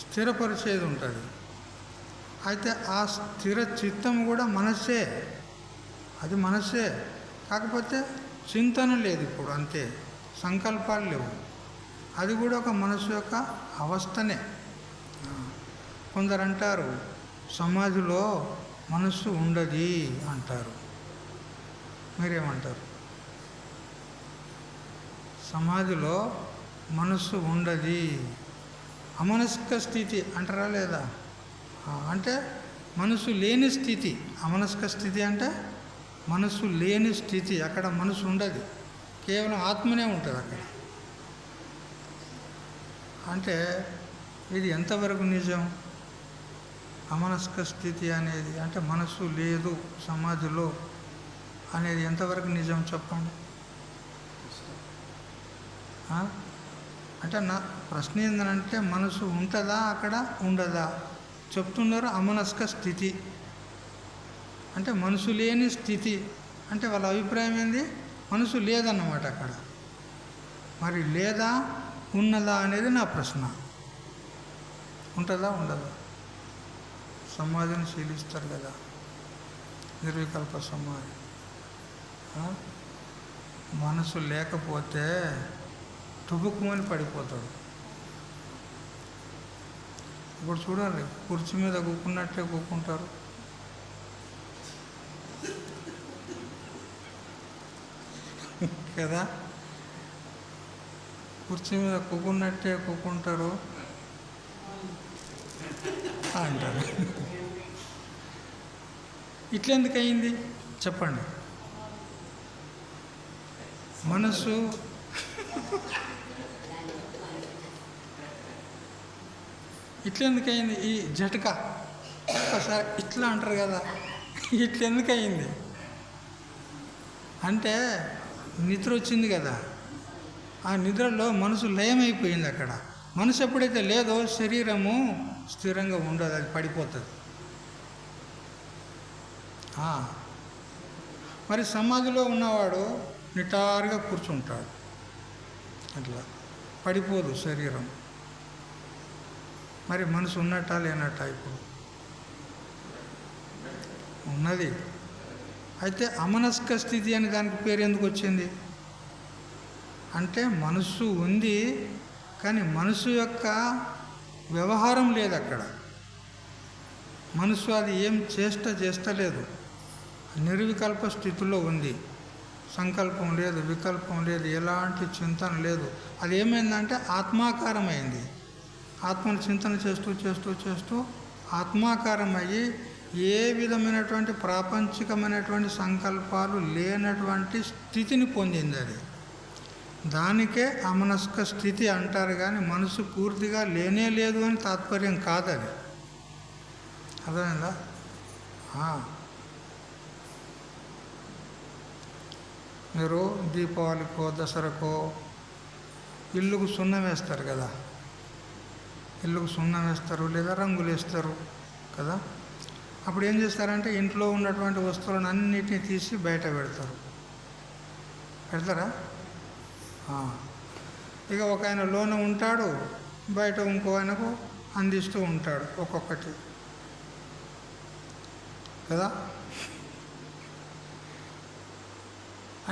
Speaker 1: స్థిరపరిచేది ఉంటుంది. అయితే ఆ స్థిర చిత్తం కూడా మనస్సే, అది మనస్సే. కాకపోతే చింతన లేదు ఇప్పుడు, అంతే. సంకల్పాలు లేవు. అది కూడా ఒక మనసు యొక్క అవస్థనే. కొందరు అంటారు సమాధిలో మనస్సు ఉండదు అంటారు. మీరేమంటారు? సమాధిలో మనస్సు ఉండదు, అమనస్క స్థితి అంటారా లేదా? అంటే మనసు లేని స్థితి. అమనస్క స్థితి అంటే మనసు లేని స్థితి. అక్కడ మనసు ఉండదు, కేవలం ఆత్మనే ఉంటుంది అక్కడ. అంటే ఇది ఎంతవరకు నిజం? అమనస్క స్థితి అనేది, అంటే మనసు లేదు సమాధిలో అనేది ఎంతవరకు నిజం చెప్పండి. అంటే నా ప్రశ్న ఏంటంటే, మనసు ఉంటుందా అక్కడ, ఉండదా? చెప్తున్నారు అమనస్క స్థితి అంటే మనసు లేని స్థితి. అంటే వాళ్ళ అభిప్రాయం ఏంది? మనసు లేదన్నమాట అక్కడ. మరి లేదా ఉన్నదా అనేది నా ప్రశ్న. ఉంటుందా ఉండదా? సమాధిని శీలిస్తారు కదా, నిర్వికల్ప సమాధి. మనసు లేకపోతే టుబుక్కుమని పడిపోతాడు. ఇప్పుడు చూడండి, కుర్చీ మీద కూకున్నట్టే కూకుంటారు. కదా, కుర్చీ మీద కూకున్నట్టే కూకుంటారు అంటారు. ఇట్లెందుకు అయింది చెప్పండి? మనసు ఇట్లెందుకయింది ఈ జటక? ఒక్కసారి ఇట్లా అంటారు కదా, ఇట్లెందుకయింది అంటే నిద్ర వచ్చింది కదా, ఆ నిద్రలో మనసు లయమైపోయింది. అక్కడ మనసు ఎప్పుడైతే లేదో శరీరము స్థిరంగా ఉండదు, అది పడిపోతుంది. మరి సమాధిలో ఉన్నవాడు నిటారుగా కూర్చుంటాడు, అట్లా పడిపోదు శరీరం. మరి మనసు ఉన్నట్టా లేనట్టా? ఇప్పుడు ఉన్నది. అయితే అమనస్క స్థితి అని దానికి పేరు ఎందుకు వచ్చింది అంటే మనస్సు ఉంది కానీ మనసు యొక్క వ్యవహారం లేదు అక్కడ. మనసు అది ఏం చేస్తలేదు, నిర్వికల్ప స్థితిలో ఉంది. సంకల్పం లేదు, వికల్పం లేదు, ఎలాంటి చింతన లేదు. అది ఏమైందంటే ఆత్మాకారమైంది. ఆత్మను చింతన చేస్తూ చేస్తూ చేస్తూ ఆత్మాకారమయ్యి ఏ విధమైనటువంటి ప్రాపంచికమైనటువంటి సంకల్పాలు లేనటువంటి స్థితిని పొందింది. అది దానికే అమనస్క స్థితి అంటారు. కానీ మనసు పూర్తిగా లేనే లేదు అని తాత్పర్యం కాదు. అది అర్థమైందా? మీరు దీపావళికో దసరాకో ఇల్లుకు సున్నం వేస్తారు కదా, ఇల్లుకు సున్నం వేస్తారు లేదా రంగులు వేస్తారు కదా. అప్పుడు ఏం చేస్తారంటే ఇంట్లో ఉన్నటువంటి వస్తువులను అన్నిటినీ తీసి బయట పెడతారా? ఇక ఒక ఆయన లోన ఉంటాడు, బయట ఇంకో ఆయనకు అందిస్తూ ఉంటాడు ఒక్కొక్కటి కదా.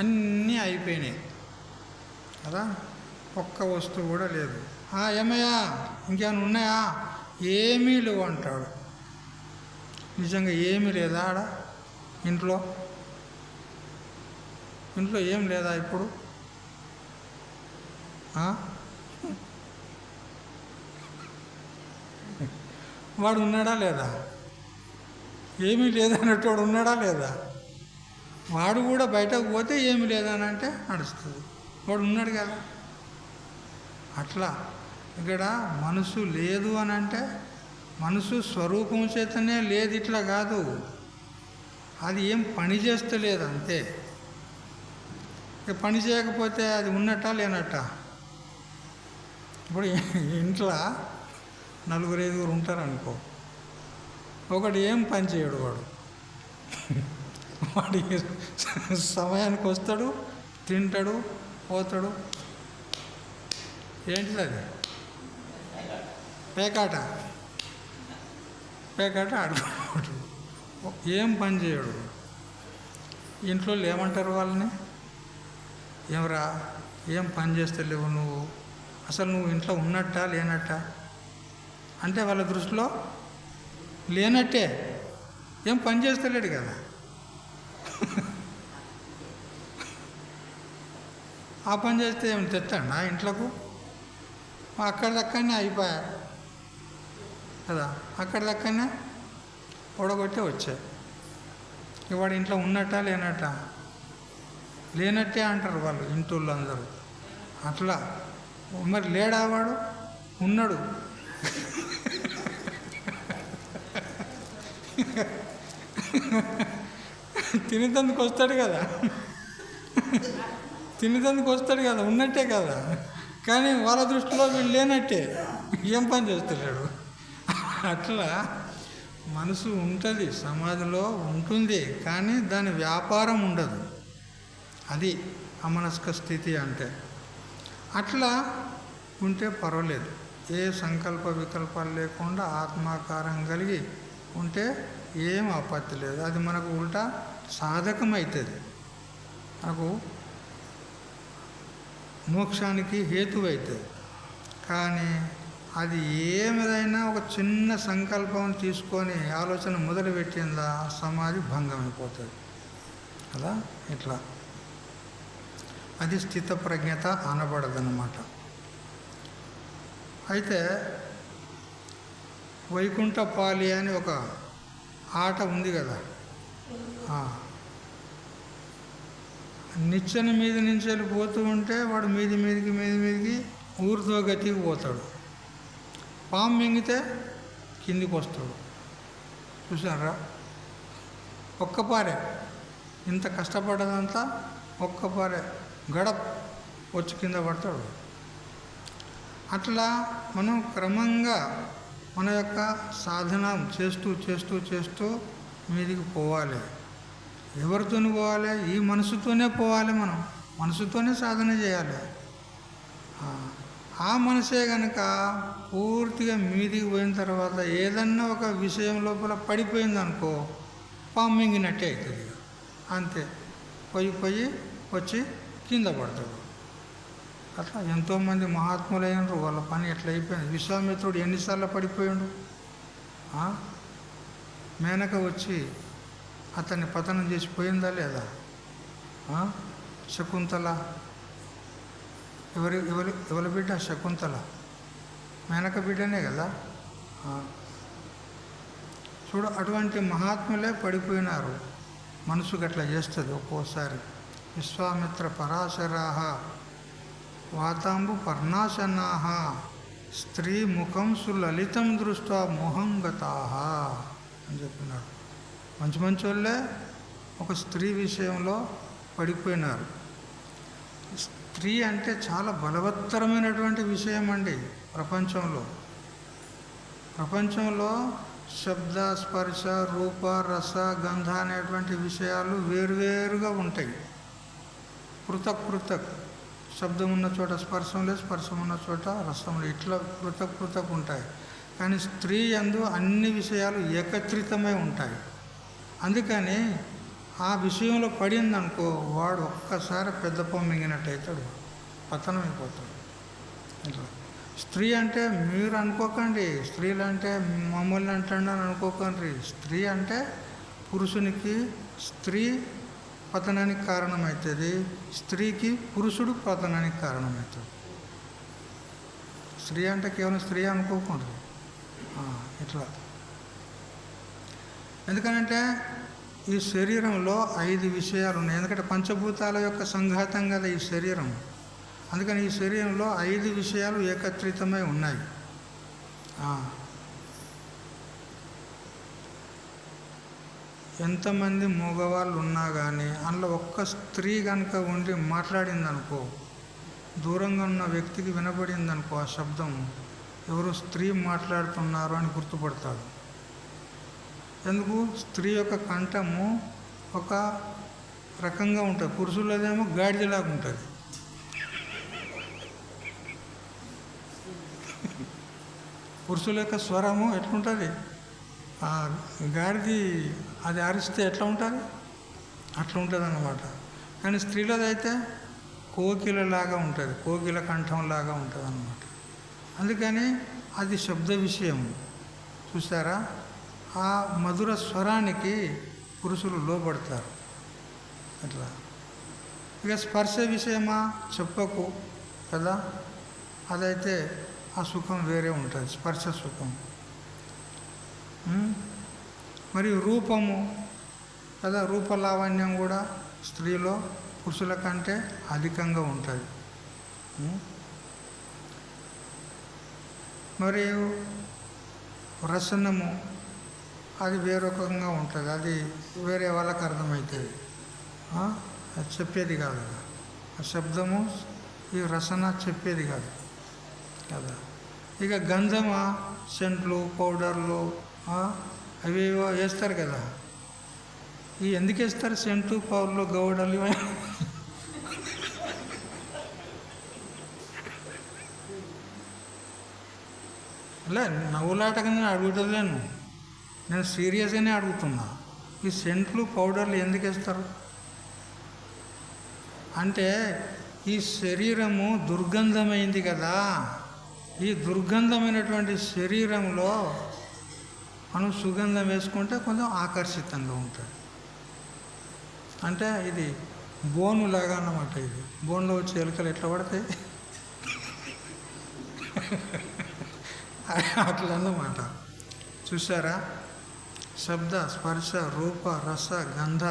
Speaker 1: అన్నీ అయిపోయినాయి కదా, ఒక్క వస్తువు కూడా లేదు. ఏమయ్యా ఇంకేమైనా ఉన్నాయా? ఏమీ లేవు అంటాడు. నిజంగా ఏమీ లేదా ఆడ? ఇంట్లో ఏం లేదా ఇప్పుడు? వాడు ఉన్నాడా లేదా? ఏమీ లేదన్నట్టు ఉన్నాడా లేదా? వాడు కూడా బయటకు పోతే ఏమి లేదని అంటే నడుస్తుంది. వాడు ఉన్నాడు కదా. అట్లా ఇక్కడ మనసు లేదు అని అంటే మనసు స్వరూపం చేతనే లేదు, ఇట్లా కాదు. అది ఏం పని చేస్తలేదు అంతే. పని చేయకపోతే అది ఉన్నట్టా లేనట్టా? ఇప్పుడు ఇంట్లో 4-5 ఉంటారనుకో, ఒకడు ఏం పని చేయడు. వాడికి సమయానికి వస్తాడు, తింటాడు, పోతాడు. ఏంటిది అది? పేకాట ఆడుకోడు, ఏం పని చేయడు. ఇంట్లో ఏమంటారు వాళ్ళని? ఏమరా ఏం పని చేస్తలేవు నువ్వు, అసలు నువ్వు ఇంట్లో ఉన్నట్టా లేనట్టా అంటే వాళ్ళ దృష్టిలో లేనట్టే. ఏం పని చేస్తలేడు కదా. ఆ పని చేస్తే ఏమి తెస్తాడు నా ఇంట్లోకు? అక్కడిదక్కడనే అయిపోయా కదా, అక్కడిదక్కడనే ఓడగొట్టే వచ్చాయి. ఇవాడు ఇంట్లో ఉన్నట్టా లేనట్టా? లేనట్టే అంటారు వాళ్ళు ఇంటోళ్ళు అందరూ. అట్లా మరి లేడా? వాడు ఉన్నాడు. తినేందుకు వస్తాడు కదా, ఉన్నట్టే కదా. కానీ వాళ్ళ దృష్టిలో వీళ్ళు లేనట్టే, ఏం పని చేస్తలేడు. అట్లా మనసు ఉంటుంది, సమాధిలో ఉంటుంది, కానీ దాని వ్యాపారం ఉండదు. అది అమనస్క స్థితి అంటే. అట్లా ఉంటే పర్వాలేదు, ఏ సంకల్ప వికల్పాలు లేకుండా ఆత్మాకారం కలిగి ఉంటే ఏం ఆపత్తి లేదు. అది మనకు ఉల్టా సాధకమవుతుంది, మనకు మోక్షానికి హేతువవుతుంది. కానీ అది ఏమిదైనా ఒక చిన్న సంకల్పం తీసుకొని ఆలోచన మొదలుపెట్టిందా సమాధి భంగం అయిపోతుంది కదా. ఇట్లా అది స్థితప్రజ్ఞత అనబడదన్నమాట. అయితే వైకుంఠపాలి అని ఒక ఆట ఉంది కదా, నిచ్చెన మీద నుంచి వెళ్ళిపోతూ ఉంటే వాడు మీది మీదికి ఊర్ధ్వగతికి పోతాడు. పాము మింగితే కిందికి వస్తాడు. చూసారా? ఒక్కపారే ఇంత కష్టపడ్డదంతా ఒక్కపారే గడప్ వచ్చి కింద పడతాడు. అట్లా మనం క్రమంగా మన యొక్క సాధన చేస్తూ చేస్తూ చేస్తూ మీదికి పోవాలి. ఎవరితోని పోవాలి? ఈ మనసుతోనే పోవాలి. మనం మనసుతోనే సాధన చేయాలి. ఆ మనసే కనుక పూర్తిగా మీదికి పోయిన తర్వాత ఏదన్నా ఒక విషయం లోపల పడిపోయిందనుకో పాము మింగినట్టే అవుతుంది. అంతే, పోయి వచ్చి కింద పడతాడు. అట్లా ఎంతోమంది మహాత్ములైనరు, వాళ్ళ పని ఎట్లా అయిపోయింది. విశ్వామిత్రుడు ఎన్నిసార్లు పడిపోయాడు. మేనక వచ్చి అతన్ని పతనం చేసి పోయిందా లేదా? శకుంతల ఎవరి బిడ్డ? శకుంతల మేనక బిడ్డనే కదా. చూడు, అటువంటి మహాత్ములే పడిపోయినారు. మనసుకు అట్లా చేస్తుంది ఒక్కోసారి. విశ్వామిత్ర పరాశరాహ వాతాంబు పర్ణాశనాహ స్త్రీ ముఖం సులలితం దృష్ట్యా మోహంగతాహ అని చెప్పినాడు. మంచి వాళ్ళే ఒక స్త్రీ విషయంలో పడిపోయినారు. స్త్రీ అంటే చాలా బలవత్తరమైనటువంటి విషయం అండి. ప్రపంచంలో శబ్ద, స్పర్శ, రూప, రస, గంధ అనేటువంటి విషయాలు వేరువేరుగా ఉంటాయి. పృథక్ శబ్దం ఉన్న చోట స్పర్శం లేదు, స్పర్శం ఉన్న చోట రసం లేదు. ఇట్లా పృథక్ ఉంటాయి. కానీ స్త్రీ యందు అన్ని విషయాలు ఏకత్రితమై ఉంటాయి. అందుకని ఆ విషయంలో పడిందనుకో వాడు ఒక్కసారి పెద్ద పొమ్మ మింగినట్టు అవుతాడు, పతనం అయిపోతాడు. ఇట్లా స్త్రీ అంటే మీరు అనుకోకండి, స్త్రీలు అంటే మమ్మల్ని అంటాడు అని అనుకోకండి. స్త్రీ అంటే పురుషునికి స్త్రీ పతనానికి కారణమవుతుంది, స్త్రీకి పురుషుడు పతనానికి కారణమవుతుంది. స్త్రీ అంటే కేవలం స్త్రీ అనుకోకండి. ఇట్లా ఎందుకనంటే ఈ శరీరంలో 5 విషయాలు ఉన్నాయి. ఎందుకంటే పంచభూతాల యొక్క సంఘాతం కదా ఈ శరీరం. అందుకని ఈ శరీరంలో 5 విషయాలు ఏకత్రితమై ఉన్నాయి. ఎంతమంది మగవాళ్ళు ఉన్నా కానీ అందులో ఒక్క స్త్రీ కనుక ఉండి మాట్లాడిందనుకో, దూరంగా ఉన్న వ్యక్తికి వినబడిందనుకో ఆ శబ్దం, ఎవరో స్త్రీ మాట్లాడుతున్నారు అని గుర్తుపడతాడు. ఎందుకు? స్త్రీ యొక్క కంఠము ఒక రకంగా ఉంటుంది, పురుషులదేమో గాడిదలాగా ఉంటుంది. పురుషుల యొక్క స్వరము ఎట్లుంటుంది? గాడిది అది అరిస్తే ఎట్లా ఉంటుంది అట్లా ఉంటుంది అన్నమాట. కానీ స్త్రీలదైతే కోకిలలాగా ఉంటుంది, కోకిల కంఠంలాగా ఉంటుంది అన్నమాట. అందుకని అది శబ్ద విషయం. చూసారా? ఆ మధుర స్వరానికి పురుషులు లోబడతారు. అట్లా ఇక స్పర్శ విషయమా చెప్పకు కదా, అదైతే ఆ సుఖం వేరే ఉంటుంది, స్పర్శ సుఖం. మరియు రూపము కదా, రూపలావణ్యం కూడా స్త్రీలో పురుషుల కంటే అధికంగా ఉంటుంది. మరియు రసనము అది వేరొకంగా ఉంటుంది, అది వేరే వాళ్ళకి అర్థమవుతుంది, అది చెప్పేది కాదు. ఆ శబ్దము ఈ రసన చెప్పేది కాదు కదా. ఇక గంధమా, సెంట్లు, పౌడర్లు అవేవో వేస్తారు కదా. ఇవి ఎందుకు వేస్తారు? సెంటు, పౌడర్లు, గౌడలు లే, నవ్వులాటగా నేను అడుగుతలేను, నేను సీరియస్గానే అడుగుతున్నా. ఈ సెంట్లు, పౌడర్లు ఎందుకు వేస్తారు అంటే ఈ శరీరము దుర్గంధమైంది కదా. ఈ దుర్గంధమైనటువంటి శరీరంలో మనం సుగంధం వేసుకుంటే కొంచెం ఆకర్షితంగా ఉంటుంది. అంటే ఇది బోనులాగా అన్నమాట. ఇది బోన్లో వచ్చే ఎలుకలు ఎట్లా పడతాయి అట్లా అన్నమాట. చూసారా? శబ్ద, స్పర్శ, రూప, రస, గంధ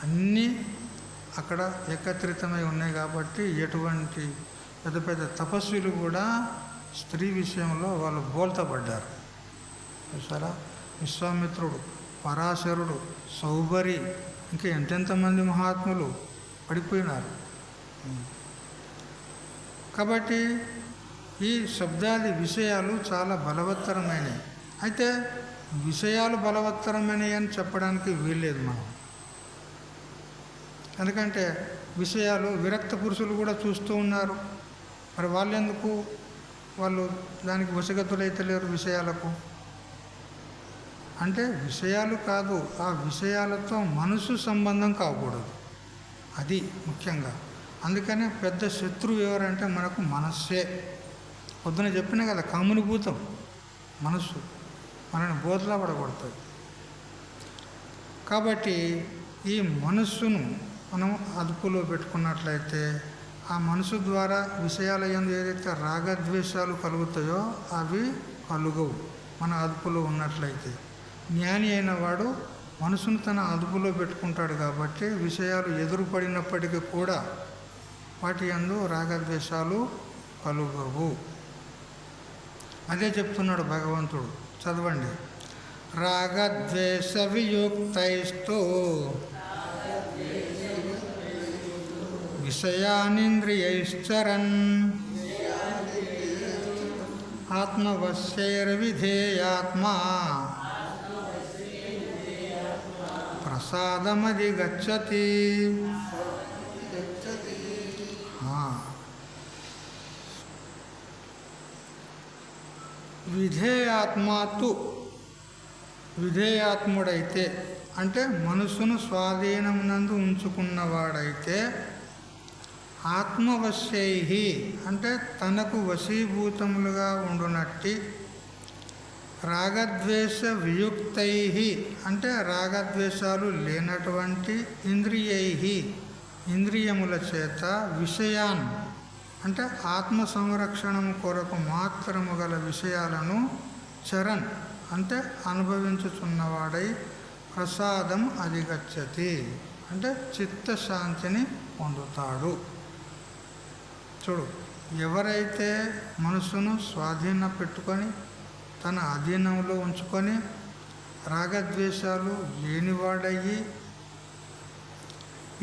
Speaker 1: అన్నీ అక్కడ ఏకత్రితమై ఉన్నాయి కాబట్టి ఎటువంటి పెద్ద పెద్ద తపస్సులు కూడా స్త్రీ విషయంలో వాళ్ళు బోల్తపడ్డారు. చూసారా, విశ్వామిత్రుడు, పరాశరుడు, సౌభరి, ఇంకా ఎంతెంతమంది మహాత్ములు పడిపోయినారు. కాబట్టి ఈ శబ్దాది విషయాలు చాలా బలవత్తరమైనవి. అయితే విషయాలు బలవత్తరమైనవి అని చెప్పడానికి వీల్లేదు మనం. ఎందుకంటే విషయాలు విరక్త పురుషులు కూడా చూస్తూ ఉన్నారు. మరి వాళ్ళెందుకు వాళ్ళు దానికి వశగతులైతే లేరు విషయాలకు? అంటే విషయాలు కాదు, ఆ విషయాలతో మనసు సంబంధం కాకూడదు, అది ముఖ్యంగా. అందుకనే పెద్ద శత్రువు ఎవరంటే మనకు మనస్సే. పొద్దున చెప్పినా కదా, కామునిభూతం మనస్సు మనని బోధలా పడగొడుతుంది. కాబట్టి ఈ మనస్సును మనం అదుపులో పెట్టుకున్నట్లయితే ఆ మనసు ద్వారా విషయాల యందు ఏదైతే రాగద్వేషాలు కలుగుతాయో అవి కలుగవు, మన అదుపులో ఉన్నట్లయితే. జ్ఞాని అయిన వాడు మనసును తన అదుపులో పెట్టుకుంటాడు కాబట్టి విషయాలు ఎదురుపడినప్పటికీ కూడా వాటి యందు రాగద్వేషాలు కలుగవు. అదే చెప్తున్నాడు భగవంతుడు, చదవండి. రాగద్వేష వియుక్తైస్తు విషయానింద్రియైశ్చరన్ ఆత్మవశ్యైర్విధేయాత్మా ప్రసాదమధిగచ్చతి. విధేయాత్మతు, విధేయాత్ముడైతే అంటే మనసును స్వాధీనమునందు ఉంచుకున్నవాడైతే, ఆత్మవశ్యై అంటే తనకు వశీభూతములుగా ఉండునట్టి, రాగద్వేష వియుక్తై అంటే రాగద్వేషాలు లేనటువంటి, ఇంద్రియై ఇంద్రియముల చేత, విషయాన్ అంటే ఆత్మ సంరక్షణం కొరకు మాత్రము గల విషయాలను, చరణ్ అంటే అనుభవించుచున్నవాడై, ప్రసాదం అధిగచ్చతి అంటే చిత్తశాంతిని పొందుతాడు. చూడు, ఎవరైతే మనసును స్వాధీన పెట్టుకొని తన అధీనంలో ఉంచుకొని రాగద్వేషాలు లేనివాడయ్యి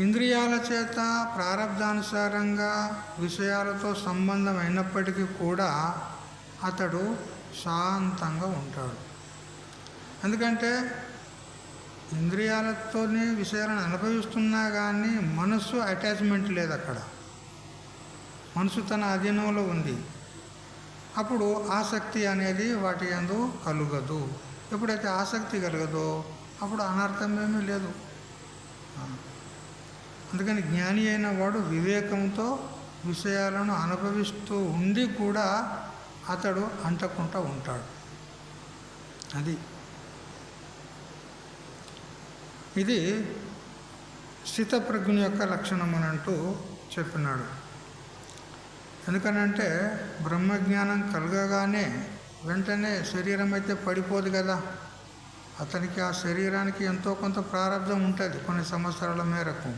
Speaker 1: ఇంద్రియాల చేత ప్రారబ్ధానుసారంగా విషయాలతో సంబంధం అయినప్పటికీ కూడా అతడు శాంతంగా ఉంటాడు. ఎందుకంటే ఇంద్రియాలతోనే విషయాలను అనుభవిస్తున్నా కానీ మనస్సు అటాచ్మెంట్ లేదు, అక్కడ మనసు తన అధీనంలో ఉంది. అప్పుడు ఆసక్తి అనేది వాటి యందు కలుగదు. ఎప్పుడైతే ఆసక్తి కలగదో అప్పుడు అనర్థమేమీ లేదు. అందుకని జ్ఞాని అయిన వాడు వివేకంతో విషయాలను అనుభవిస్తూ ఉండి కూడా అతడు అంటకుండా ఉంటాడు. అది ఇది స్థితప్రజ్ఞ యొక్క లక్షణం అని అంటూ చెప్పినాడు. ఎందుకనంటే బ్రహ్మజ్ఞానం కలగగానే వెంటనే శరీరం అయితే పడిపోదు కదా. అతనికి ఆ శరీరానికి ఎంతో కొంత ప్రారంధం ఉంటుంది కొన్ని సంవత్సరాల మేరకు.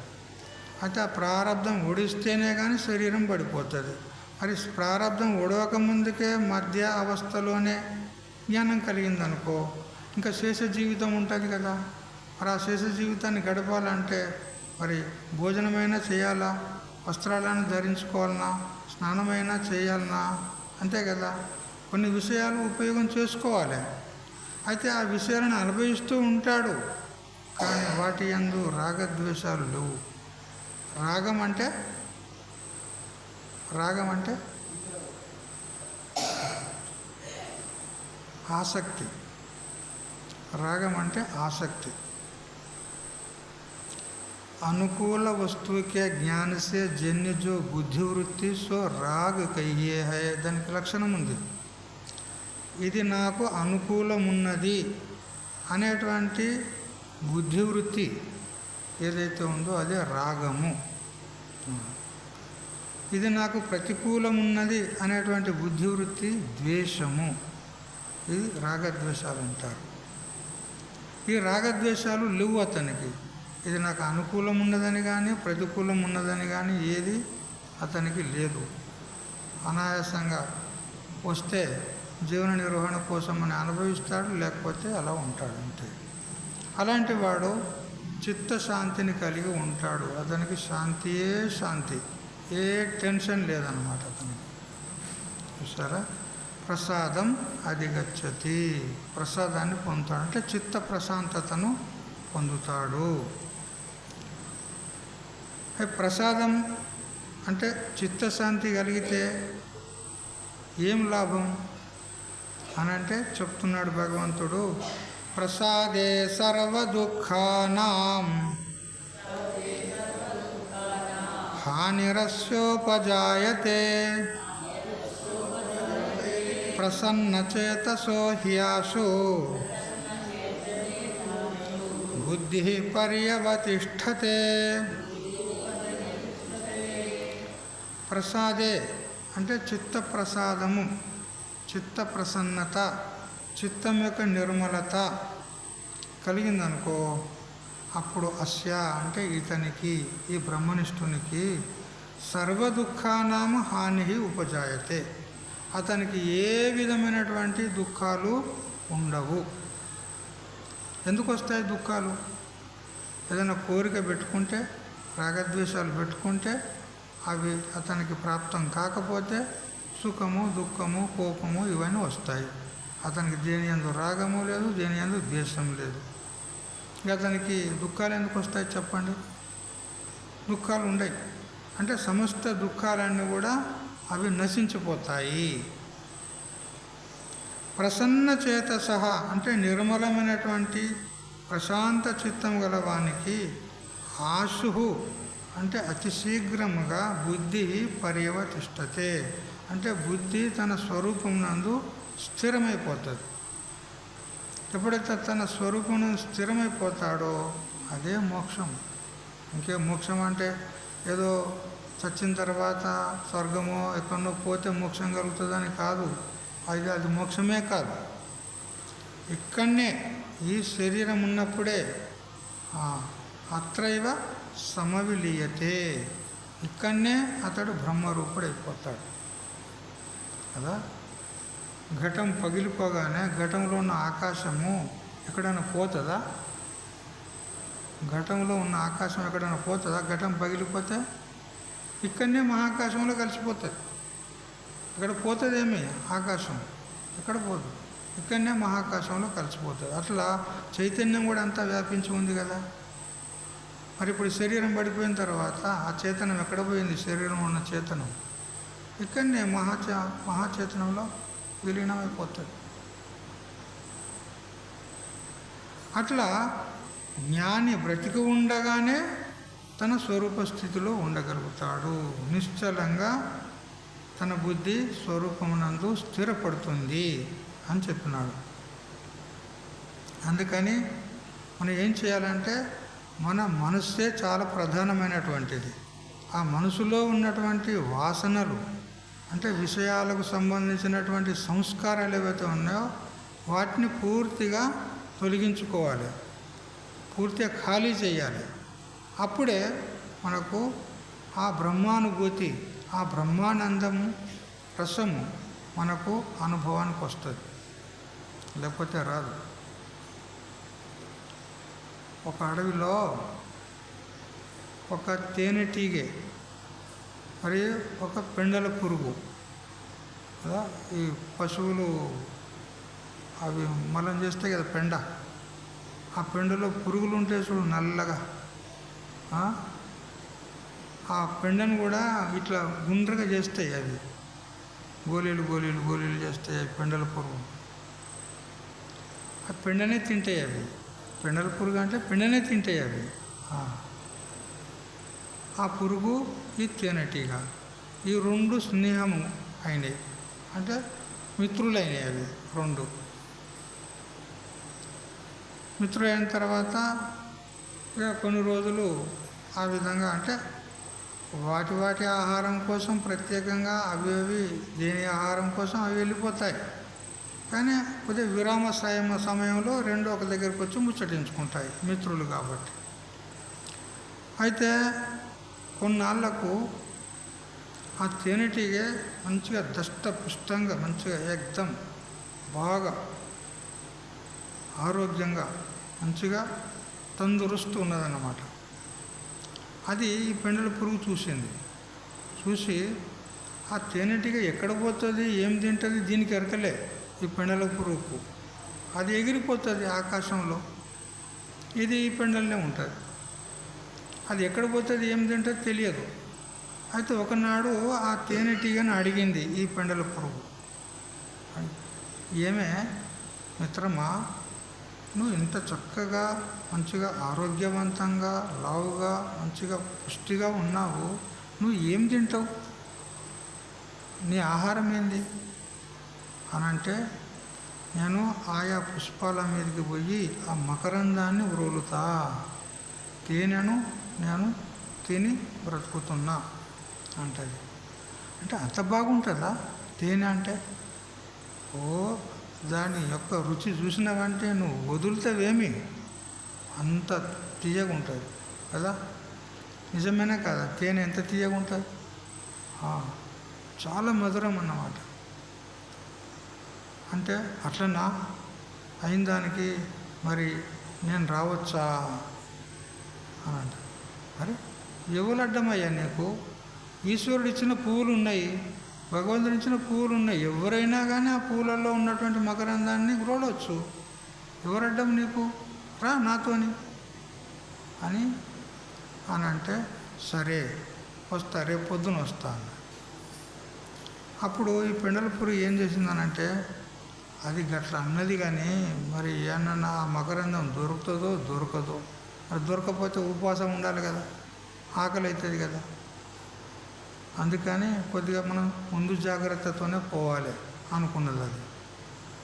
Speaker 1: అయితే ఆ ప్రారంధం ఒడిస్తేనే కానీ శరీరం పడిపోతుంది. మరి ప్రారంధం ఒడవక ముందుకే మధ్య అవస్థలోనే జ్ఞానం కలిగిందనుకో, ఇంకా శేష జీవితం ఉంటుంది కదా. మరి ఆ శేష జీవితాన్ని గడపాలంటే మరి భోజనమైనా చేయాలా, వస్త్రాలను ధరించుకోవాలన్నా, స్నానమైనా చేయాలన్నా, అంతే కదా. కొన్ని విషయాలు ఉపయోగం చేసుకోవాలి. అయితే ఆ విషయాలను అనుభవిస్తూ ఉంటాడు, కానీ వాటి యందు రాగద్వేషాలు లేవు. రాగం అంటే ఆసక్తి. రాగం అంటే ఆసక్తి. अनुकूल वस्तु के ज्ञान से जन्य जो बुद्धिवृत्ति सो राग कहिए है దానికి లక్షణం ఉంది. ఇది నాకు అనుకూలమున్నది అనేటువంటి బుద్ధివృత్తి ఏదైతే ఉందో అదే రాగము. ఇది నాకు ప్రతికూలమున్నది అనేటువంటి బుద్ధివృత్తి ద్వేషము. ఇది రాగద్వేషాలు అంటారు. ఈ రాగద్వేషాలు లేవు అతనికి. ఇది నాకు అనుకూలం ఉన్నదని కానీ ప్రతికూలం ఉన్నదని కానీ ఏది అతనికి లేదు. అనాయాసంగా వస్తే జీవన నిర్వహణ కోసం అని అనుభవిస్తాడు, లేకపోతే అలా ఉంటాడు అంతే. అలాంటి వాడు చిత్తశాంతిని కలిగి ఉంటాడు. అతనికి శాంతియే శాంతి, ఏ టెన్షన్ లేదన్నమాట అతనికి. చూసారా, ప్రసాదం అధిగచ్చతి, ప్రసాదాన్ని పొందుతాడు అంటే చిత్త ప్రశాంతతను పొందుతాడు. ప్రసాదం అంటే చిత్తశాంతి కలిగితే ఏం లాభం అని అంటే చెప్తున్నాడు భగవంతుడు, ప్రసాదే సర్వ దుఃఖానాం హానిరస్యోపజాయతే ప్రసన్నచేతసో హ్యాసు బుద్ధి పర్యవతిష్ఠతే. ప్రసాదే అంటే చిత్త ప్రసాదము, చిత్త ప్రసన్నత, చిత్తం యొక్క నిర్మలత కలిగిందనుకో, అప్పుడు అస్య అంటే ఇతనికి, ఈ బ్రహ్మనిష్ఠునికి సర్వ దుఃఖానాం హాని ఉపజాయతే, అతనికి ఏ విధమైనటువంటి దుఃఖాలు ఉండవు. ఎందుకు వస్తాయి దుఃఖాలు? ఏదైనా కోరిక పెట్టుకుంటే, రాగద్వేషాలు పెట్టుకుంటే అవి అతనికి ప్రాప్తం కాకపోతే సుఖము, దుఃఖము, కోపము ఇవన్నీ వస్తాయి. అతనికి దేని యందు రాగము లేదు, దేని యందు ద్వేషం లేదు. ఇక అతనికి దుఃఖాలు ఎందుకు వస్తాయి చెప్పండి? దుఃఖాలు ఉండయి అంటే సమస్త దుఃఖాలన్నీ కూడా అవి నశించిపోతాయి. ప్రసన్న చేత సహా అంటే నిర్మలమైనటువంటి ప్రశాంత చిత్తం గలవానికి ఆశు అంటే అతి శీఘ్రముగా బుద్ధి పర్యవతిష్టతే అంటే బుద్ధి తన స్వరూపం నందు స్థిరమైపోతుంది. ఎప్పుడైతే తన స్వరూపం స్థిరమైపోతాడో అదే మోక్షం. ఇంకే మోక్షం అంటే ఏదో చచ్చిన తర్వాత స్వర్గమో ఎక్కడో పోతే మోక్షం కలుగుతుందని కాదు. అది మోక్షమే కాదు. ఇక్కడనే ఈ శరీరం ఉన్నప్పుడే అత్రైవ సమవిలీయతే, ఇక్కడనే అతడు బ్రహ్మరూపుడైపోతాడు కదా. ఘటం పగిలిపోగానే ఘటంలో ఉన్న ఆకాశము ఎక్కడైనా పోతుందా? ఘటంలో ఉన్న ఆకాశం ఎక్కడైనా పోతుందా? ఘటం పగిలిపోతే ఇక్కడనే మహాకాశంలో కలిసిపోతుంది. ఇక్కడ పోతుందేమి ఆకాశం, ఎక్కడ పోదు, ఇక్కడనే మహాకాశంలో కలిసిపోతుంది. అట్లా చైతన్యం కూడా అంతా వ్యాపించి ఉంది కదా. మరి ఇప్పుడు శరీరం పడిపోయిన తర్వాత ఆ చేతనం ఎక్కడ పోయింది? శరీరంలో ఉన్న చేతనం ఇక్కడనే మహాచేతనంలో విలీనమైపోతుంది. అట్లా జ్ఞాని బ్రతికి ఉండగానే తన స్వరూప స్థితిలో ఉండగలుగుతాడు. నిశ్చలంగా తన బుద్ధి స్వరూపమునందు స్థిరపడుతుంది అని చెప్పినాడు. అందుకని మనం ఏం చేయాలంటే మన మనస్సే చాలా ప్రధానమైనటువంటిది. ఆ మనసులో ఉన్నటువంటి వాసనలు అంటే విషయాలకు సంబంధించినటువంటి సంస్కారాలు ఏవైతే ఉన్నాయో వాటిని పూర్తిగా తొలగించుకోవాలి, పూర్తిగా ఖాళీ చేయాలి. అప్పుడే మనకు ఆ బ్రహ్మానుభూతి, ఆ బ్రహ్మానందము రసము మనకు అనుభవానికి వస్తుంది, లేకపోతే రాదు. ఒక అడవిలో ఒక తేనెటీగె మరియు ఒక పెండల పురుగు కదా. ఈ పశువులు అవి మలం చేస్తాయి కదా పెండ, ఆ పెండలో పురుగులు ఉంటాయి చూడు నల్లగా, ఆ పెండను కూడా ఇట్లా గుండ్రగా చేస్తాయి. అవి గోళీలు గోళీలు గోళీలు చేస్తాయి అవి పెండల పురుగు. ఆ పెండనే తింటాయి అవి. పెండల పురుగు అంటే పెండనే తింటాయి అవి. ఆ పురుగు ఈ తేనెటీగ ఈ రెండు స్నేహము అయినాయి అంటే మిత్రులైనవి. అవి రెండు మిత్రులైన తర్వాత ఇక కొన్ని రోజులు ఆ విధంగా అంటే వాటి ఆహారం కోసం ప్రత్యేకంగా అవి దేని ఆహారం కోసం అవి వెళ్ళిపోతాయి. కానీ కొద్దిగా విరామ సమయంలో రెండు ఒక దగ్గరికి వచ్చి ముచ్చటించుకుంటాయి మిత్రులు కాబట్టి. అయితే కొన్నాళ్లకు ఆ తేనెటీగ మంచిగా దష్టపుష్టంగా మంచిగా ఏకదం బాగా ఆరోగ్యంగా మంచిగా తందురుస్తూ ఉన్నదన్నమాట. అది ఈ పెండల పురుగు చూసింది. చూసి ఆ తేనెటీగ ఎక్కడ పోతుంది, ఏం తింటుంది దీనికి ఎరకలే. ఈ పెండల పురుగుకు అది ఎగిరిపోతుంది ఆకాశంలో, ఇది ఈ పెండలనే ఉంటుంది. అది ఎక్కడ పోతుంది ఏం తింటుంది తెలియదు. అయితే ఒకనాడు ఆ తేనెటీగను అడిగింది ఈ పెండల పురుగు, ఏమే మిత్రమా, నువ్వు ఇంత చక్కగా మంచిగా ఆరోగ్యవంతంగా లావుగా మంచిగా పుష్టిగా ఉన్నావు, నువ్వు ఏం తింటావు, నీ ఆహారం ఏంది అని అంటే, నేను ఆయా పుష్పాల మీదకి పోయి ఆ మకరందాన్ని వ్రోలుతా, తేనెను నేను తిని బ్రతుకుతున్నా అంటది. అంటే అంత బాగుంటుందా తేనె అంటే? ఓ, దాని యొక్క రుచి చూసినావంటే నువ్వు వదులుతావేమి, అంత తీయగా ఉంటుంది కదా. నిజమేనా కదా? తేనె ఎంత తీయగా ఉంటుంది, చాలా మధురం అన్నమాట. అంటే అట్లనా అయిన దానికి మరి నేను రావచ్చా అని అంట. అరే ఎవరు అడ్డమయ్యా నీకు? ఈశ్వరుడు ఇచ్చిన పువ్వులు ఉన్నాయి, భగవంతుడు ఇచ్చిన పువ్వులు ఉన్నాయి, ఎవరైనా కానీ ఆ పువ్వులలో ఉన్నటువంటి మకరందాన్ని గ్రోలవచ్చు. ఎవరడ్డం నీకు? రా నాతోని అని అంటే, సరే వస్తా, రేపు పొద్దున వస్తా అన్న. అప్పుడు ఈ పెండల పురుగు ఏం చేసిందనంటే, అది గట్ల అన్నది కానీ మరి ఏమన్నా ఆ మకరందం దొరుకుతుందో దొరకదో, మరి దొరకకపోతే ఉపవాసం ఉండాలి కదా, ఆకలి అవుతుంది కదా. అందుకని కొద్దిగా మనం ముందు జాగ్రత్తతోనే పోవాలి అనుకున్నది. అది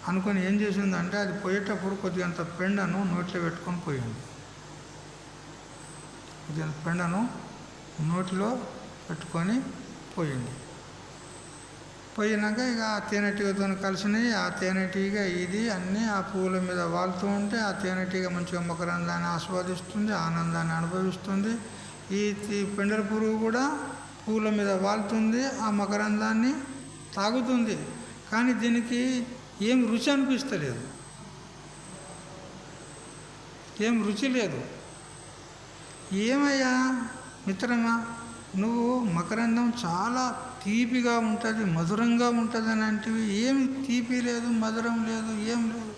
Speaker 1: అనుకొని ఏం చేసిందంటే, అది పోయేటప్పుడు కొద్దిగా అంత పెండను నోట్లో పెట్టుకొని పోయింది. కొద్దిగా పెండను నోట్లో పెట్టుకొని పోయింది. పోయినాక ఇక ఆ తేనెటీగతో కలిసినాయి. ఆ తేనెటీగ ఇది అన్నీ ఆ పువ్వుల మీద వాలుతూ ఉంటే ఆ తేనెటీగ మంచిగా మకరందాన్ని ఆస్వాదిస్తుంది, ఆనందాన్ని అనుభవిస్తుంది. ఈ పెండల పురుగు కూడా పువ్వుల మీద వాలుతుంది, ఆ మకరందాన్ని తాగుతుంది. కానీ దీనికి ఏం రుచి అనిపిస్తలేదు, ఏం రుచి లేదు. ఏమయ్యా మిత్రమా, నువ్వు మకరందం చాలా తీపిగా ఉంటుంది, మధురంగా ఉంటుంది అని అంటివి, ఏమి తీపి లేదు, మధురం లేదు, ఏం లేదు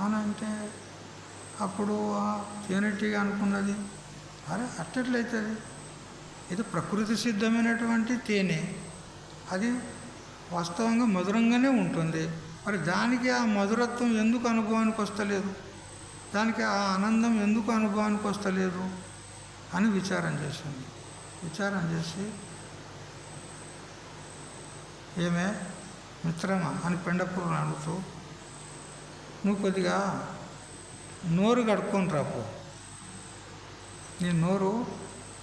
Speaker 1: అని అంటే, అప్పుడు తేనెటీగ అనుకున్నది, అరే అట్టట్లయితుంది, ఇది ప్రకృతి సిద్ధమైనటువంటి తేనె, అది వాస్తవంగా మధురంగానే ఉంటుంది, మరి దానికి ఆ మధురత్వం ఎందుకు అనుభవానికి వస్తలేదు, దానికి ఆ ఆనందం ఎందుకు అనుభవానికి వస్తలేదు అని విచారం చేసింది. విచారం చేసి, ఏమే మిత్రమా అని పెండపురుగును అడుగుతూ, నువ్వు కొద్దిగా నోరు కడుక్కొని రాపో, నీ నోరు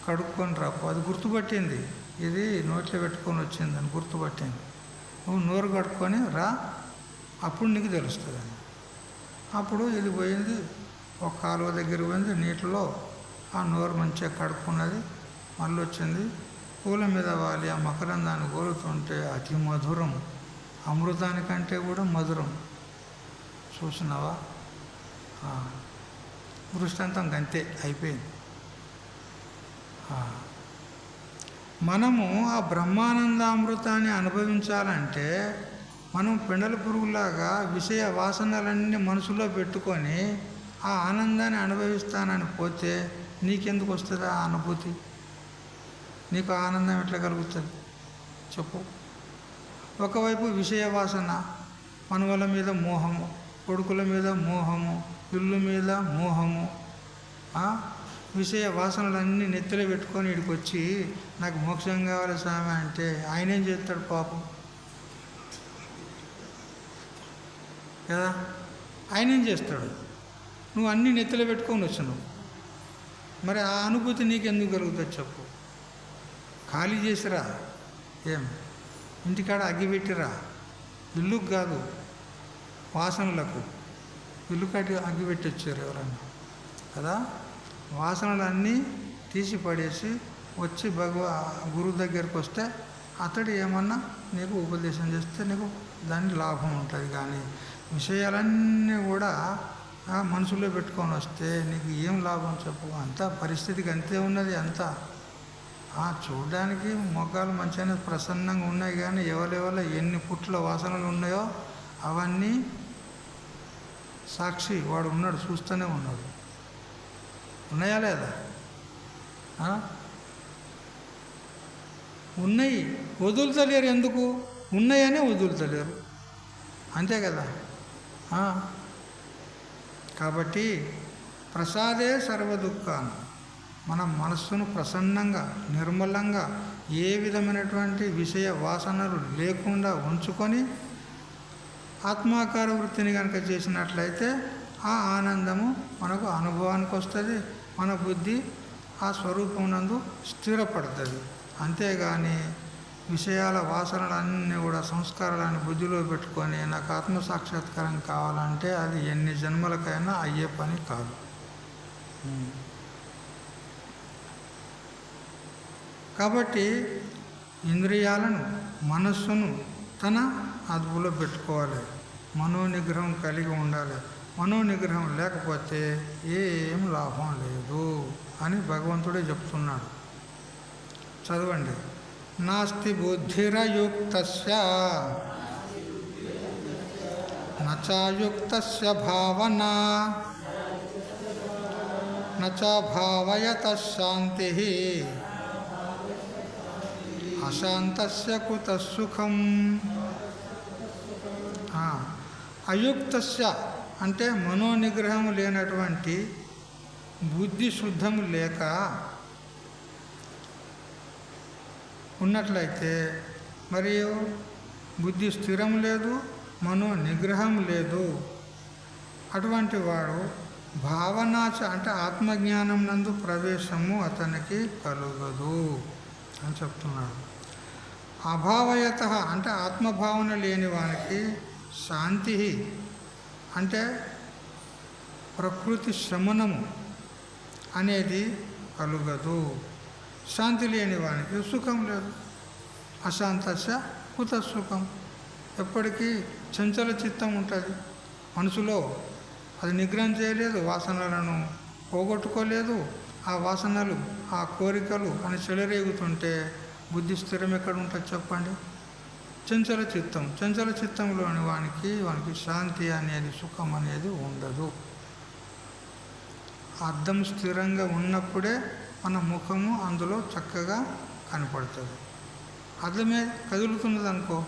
Speaker 1: కడుక్కొని రాపో. అది గుర్తుపట్టింది, ఇది నోట్లో పెట్టుకొని వచ్చిందని గుర్తుపట్టింది. నువ్వు నోరు కడుక్కొని రా, అప్పుడు నీకు తెలుస్తుందని. అప్పుడు ఇది పోయింది, ఒక కాలువ దగ్గర పోయింది, నీటిలో ఆ నోరు మంచిగా కడుక్కున్నది, మళ్ళీ వచ్చింది. పూల మీద వాలి ఆ మకరందాన్ని కోరుతుంటే అతి మధురం, అమృతానికంటే కూడా మధురం. చూసినావా, దృష్టాంతం గంతే అయిపోయింది. మనము ఆ బ్రహ్మానందామృతాన్ని అనుభవించాలంటే మనం పెండల పురుగులాగా విషయ వాసనలన్నీ మనసులో పెట్టుకొని ఆ ఆనందాన్ని అనుభవిస్తానని పోతే నీకెందుకు వస్తుంది ఆ అనుభూతి? నీకు ఆనందం ఎట్లా కలుగుతుంది చెప్పు? ఒకవైపు విషయ వాసన, మనవల మీద మోహము, కొడుకుల మీద మోహము, ఇల్లు మీద మోహము, విషయ వాసనలన్నీ నెత్తిలో పెట్టుకొని ఇక్కడికి వచ్చి నాకు మోక్షం కావాలి స్వామి అంటే ఆయన ఏం చేస్తాడు పాపం కదా, ఆయన ఏం చేస్తాడు? నువ్వు అన్నీ నెత్తిలో పెట్టుకొని వచ్చినావు, మరి ఆ అనుభూతి నీకు ఎందుకు కలుగుతుంది చెప్పు? ఖాళీ చేసిరా, ఏం ఇంటికాడ అగ్గిపెట్టిరా, ఇల్లుకు కాదు వాసనలకు, ఇల్లు కట్టి అగ్గిపెట్టి వచ్చారు ఎవరన్నా కదా. వాసనలన్నీ తీసి పడేసి వచ్చి గురువు దగ్గరికి వస్తే అతడు ఏమన్నా నీకు ఉపదేశం చేస్తే నీకు దాని లాభం ఉంటుంది. కానీ విషయాలన్నీ కూడా మనసులో పెట్టుకొని వస్తే నీకు ఏం లాభం చెప్పు. అంతా పరిస్థితికి అంతే ఉన్నది. అంతా చూడడానికి మొగ్గాలు మంచిగానే ప్రసన్నంగా ఉన్నాయి, కానీ ఎవరెవరో ఎన్ని పుట్ల వాసనలు ఉన్నాయో అవన్నీ సాక్షి వాడు ఉన్నాడు, చూస్తూనే ఉన్నాడు. ఉన్నాయా లేదా? ఉన్నాయి, వదులుతలేరు. ఎందుకు? ఉన్నాయనే వదులుతలేరు, అంతే కదా. కాబట్టి ప్రసాదే సర్వదుఃఖాన్ని, మన మనస్సును ప్రసన్నంగా నిర్మలంగా ఏ విధమైనటువంటి విషయ వాసనలు లేకుండా ఉంచుకొని ఆత్మాకార వృత్తిని కనుక చేసినట్లయితే ఆ ఆనందము మనకు అనుభవానికి వస్తుంది. మన బుద్ధి ఆ స్వరూపం నందు స్థిరపడుతుంది. అంతేగాని విషయాల వాసనలన్నీ కూడా సంస్కారాలను బుద్ధిలో పెట్టుకొని నాకు ఆత్మసాక్షాత్కారం కావాలంటే అది ఎన్ని జన్మలకైనా అయ్యే పని కాదు. కాబట్టి ఇంద్రియాలను మనస్సును తన అదుపులో పెట్టుకోవాలి. మనోనిగ్రహం కలిగి ఉండాలి. మనోనిగ్రహం లేకపోతే ఏం లాభం లేదు అని భగవంతుడే చెప్తున్నాడు. చదవండి. నాస్తి బుద్ధిరయుక్తస్య నచాయుక్తస్య భావనా నచ భావయతః శాంతిః అశాంతస్య కుతః సుఖం. అయుక్తస్య అంటే మనోనిగ్రహం లేనటువంటి, బుద్ధి శుద్ధం లేక ఉన్నట్లయితే, మరియు బుద్ధి స్థిరం లేదు, మనోనిగ్రహం లేదు, అటువంటి వాడు భావనాచ అంటే ఆత్మజ్ఞానం నందు ప్రవేశము అతనికి కలుగదు అని చెప్తున్నాడు. అభావయత అంటే ఆత్మభావన లేని వానికి శాంతి అంటే ప్రకృతి శమనము అనేది కలుగదు. శాంతి లేని వానికి సుఖం లేదు. అశాంతస్య కుత సుఖం. ఎప్పటికీ చంచల చిత్తం ఉంటుంది మనసులో. అది నిగ్రహం చేయలేదు, వాసనలను పోగొట్టుకోలేదు. ఆ వాసనలు, ఆ కోరికలు అని చెలరేగుతుంటే బుద్ధి స్థిరం ఎక్కడ ఉంటుంది చెప్పండి? చంచల చిత్తం. చంచల చిత్తంలోని వానికి శాంతి అనేది, సుఖం అనేది ఉండదు. అద్దం స్థిరంగా ఉన్నప్పుడే మన ముఖము అందులో చక్కగా కనపడుతుంది. అద్దమే కదులుతున్నది అనుకో,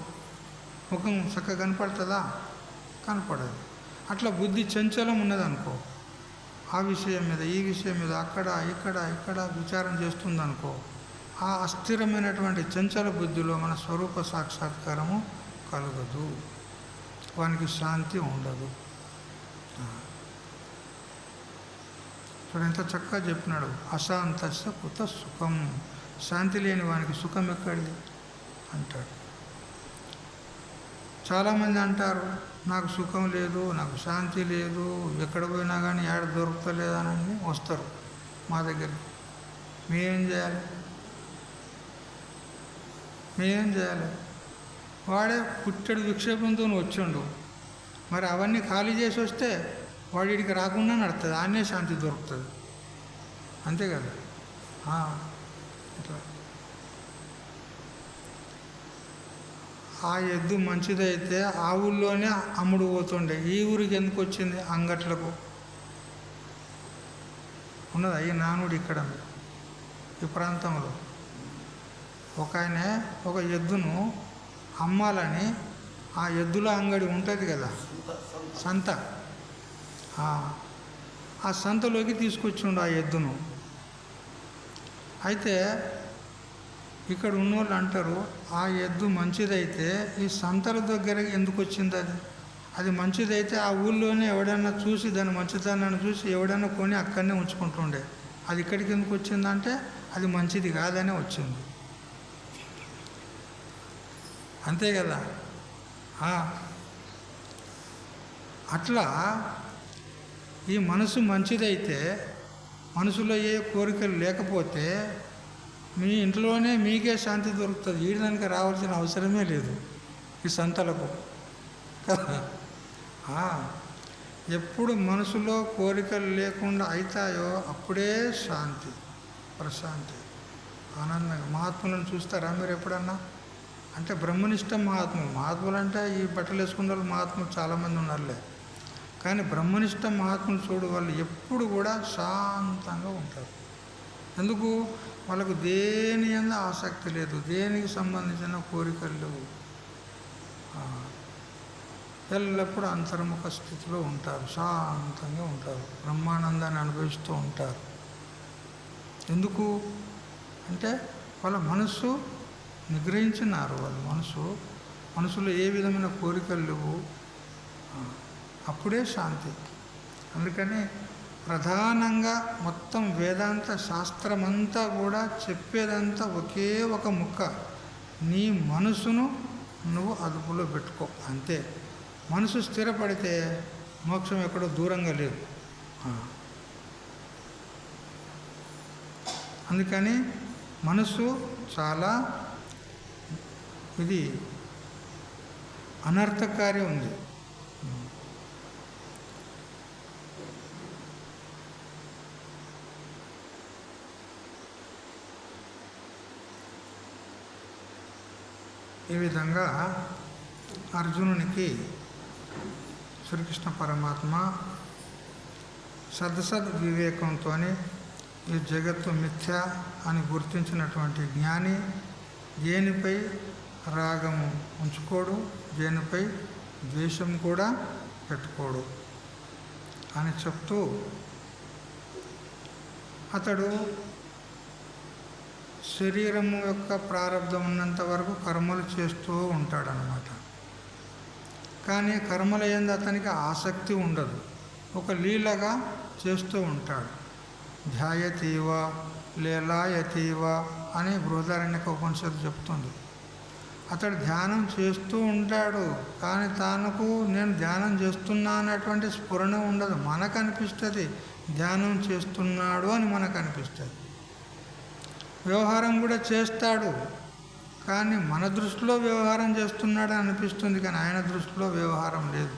Speaker 1: ముఖం చక్కగా కనపడుతుందా? కనపడదు. అట్లా బుద్ధి చంచలం ఉన్నదనుకో, ఆ విషయం మీద ఈ విషయం మీద అక్కడ ఇక్కడ విచారం చేస్తుందనుకో, ఆ అస్థిరమైనటువంటి చంచల బుద్ధిలో మన స్వరూప సాక్షాత్కారము కలగదు, వానికి శాంతి ఉండదు. ఇప్పుడు ఎంత చక్కగా చెప్పినాడు. అశాంతస్య కుత సుఖం. శాంతి లేని వానికి సుఖం ఎక్కడిది అంటాడు. చాలామంది అంటారు నాకు సుఖం లేదు, నాకు శాంతి లేదు, ఎక్కడ పోయినా కానీ ఏడ దొరుకుతలేదని వస్తారు మా దగ్గరికి. మేమేం చేయాలి? వాడే పుట్టడు విక్షేపంతో వచ్చిండు. మరి అవన్నీ ఖాళీ చేసి వస్తే వాడికి రాకుండా నడుతుంది, ఆనే శాంతి దొరుకుతుంది. అంతే కదా. ఇట్లా ఆ ఎద్దు మంచిదైతే ఆ ఊళ్ళోనే అమ్ముడు పోతుండే. ఈ ఊరికి ఎందుకు వచ్చింది? అంగట్లకు ఉన్నది. అయ్యి నానుడు ఇక్కడ ఈ ప్రాంతంలో ఒక ఆయన ఒక ఎద్దును అమ్మాలని ఆ ఎద్దుల అంగడి ఉంటుంది కదా, సంత. ఆ సంతలోకి తీసుకొచ్చిండు ఆ ఎద్దును. అయితే ఇక్కడ ఉన్నోళ్ళు అంటారు ఆ ఎద్దు మంచిదైతే ఈ సంతల దగ్గర ఎందుకు వచ్చింది? అది మంచిదైతే ఆ ఊళ్ళోనే ఎవడన్నా చూసి దాని మంచిదనాన్ని చూసి ఎవడన్నా కొని అక్కడనే ఉంచుకుంటుండే. అది ఇక్కడికి ఎందుకు వచ్చిందంటే అది మంచిది కాదనే వచ్చింది. అంతే కదా. అట్లా ఈ మనసు మంచిదైతే మనసులో ఏ కోరికలు లేకపోతే మీ ఇంట్లోనే మీకే శాంతి దొరుకుతుంది. ఈడదానికి రావాల్సిన అవసరమే లేదు ఈ సంతలకు కదా. ఎప్పుడు మనసులో కోరికలు లేకుండా అవుతాయో అప్పుడే శాంతి, ప్రశాంతి, ఆనందంగా. మహాత్ములను చూస్తారా మీరు ఎప్పుడన్నా? అంటే బ్రహ్మనిష్ట మహాత్ములు అంటే ఈ బట్టలు వేసుకున్న వాళ్ళు మహాత్ములు చాలామంది ఉన్నారులే, కానీ బ్రహ్మనిష్ట మహాత్ములు చూడు, వాళ్ళు ఎప్పుడు కూడా శాంతంగా ఉంటారు. ఎందుకు? వాళ్ళకు దేని యందు ఆసక్తి లేదు, దేనికి సంబంధించిన కోరికలు లేవు. ఎల్లప్పుడూ అంతర్ముఖ స్థితిలో ఉంటారు, శాంతంగా ఉంటారు, బ్రహ్మానందాన్ని అనుభవిస్తూ ఉంటారు. ఎందుకు అంటే వాళ్ళ మనస్సు నిగ్రహించినారు. వాళ్ళ మనసులో ఏ విధమైన కోరికలు లేవు, అప్పుడే శాంతి. అందుకని ప్రధానంగా మొత్తం వేదాంత శాస్త్రమంతా కూడా చెప్పేదంతా ఒకే ఒక ముక్క: నీ మనసును నువ్వు అదుపులో పెట్టుకో, అంతే. మనసు స్థిరపడితే మోక్షం ఎక్కడో దూరంగా లేదు. అందుకని మనసు చాలా ఇది అనర్థకారి ఉంది. ఈ విధంగా అర్జునునికి శ్రీకృష్ణ పరమాత్మ సదసద్ వివేకంతో ఈ జగత్తు మిథ్య అని గుర్తించినటువంటి జ్ఞాని దేనిపై రాగము ఉంచుకోడు, దేనిపై ద్వేషం కూడా పెట్టుకోడు అని చెప్తూ అతడు శరీరము యొక్క ప్రారంధం ఉన్నంత వరకు కర్మలు చేస్తూ ఉంటాడనమాట. కానీ కర్మల యందు అతనికి ఆసక్తి ఉండదు, ఒక లీలగా చేస్తూ ఉంటాడు. ధ్యాయతీవ లేలాయతీవ అని బృహదారణ్యక ఉపనిషత్తు చెప్తుంది. అతడు ధ్యానం చేస్తూ ఉంటాడు, కానీ తనకు నేను ధ్యానం చేస్తున్నా అన్నటువంటి స్ఫురణ ఉండదు. మనకు అనిపిస్తుంది ధ్యానం చేస్తున్నాడు అని మనకు అనిపిస్తుంది. వ్యవహారం కూడా చేస్తాడు, కానీ మన దృష్టిలో వ్యవహారం చేస్తున్నాడు అని అనిపిస్తుంది, కానీ ఆయన దృష్టిలో వ్యవహారం లేదు.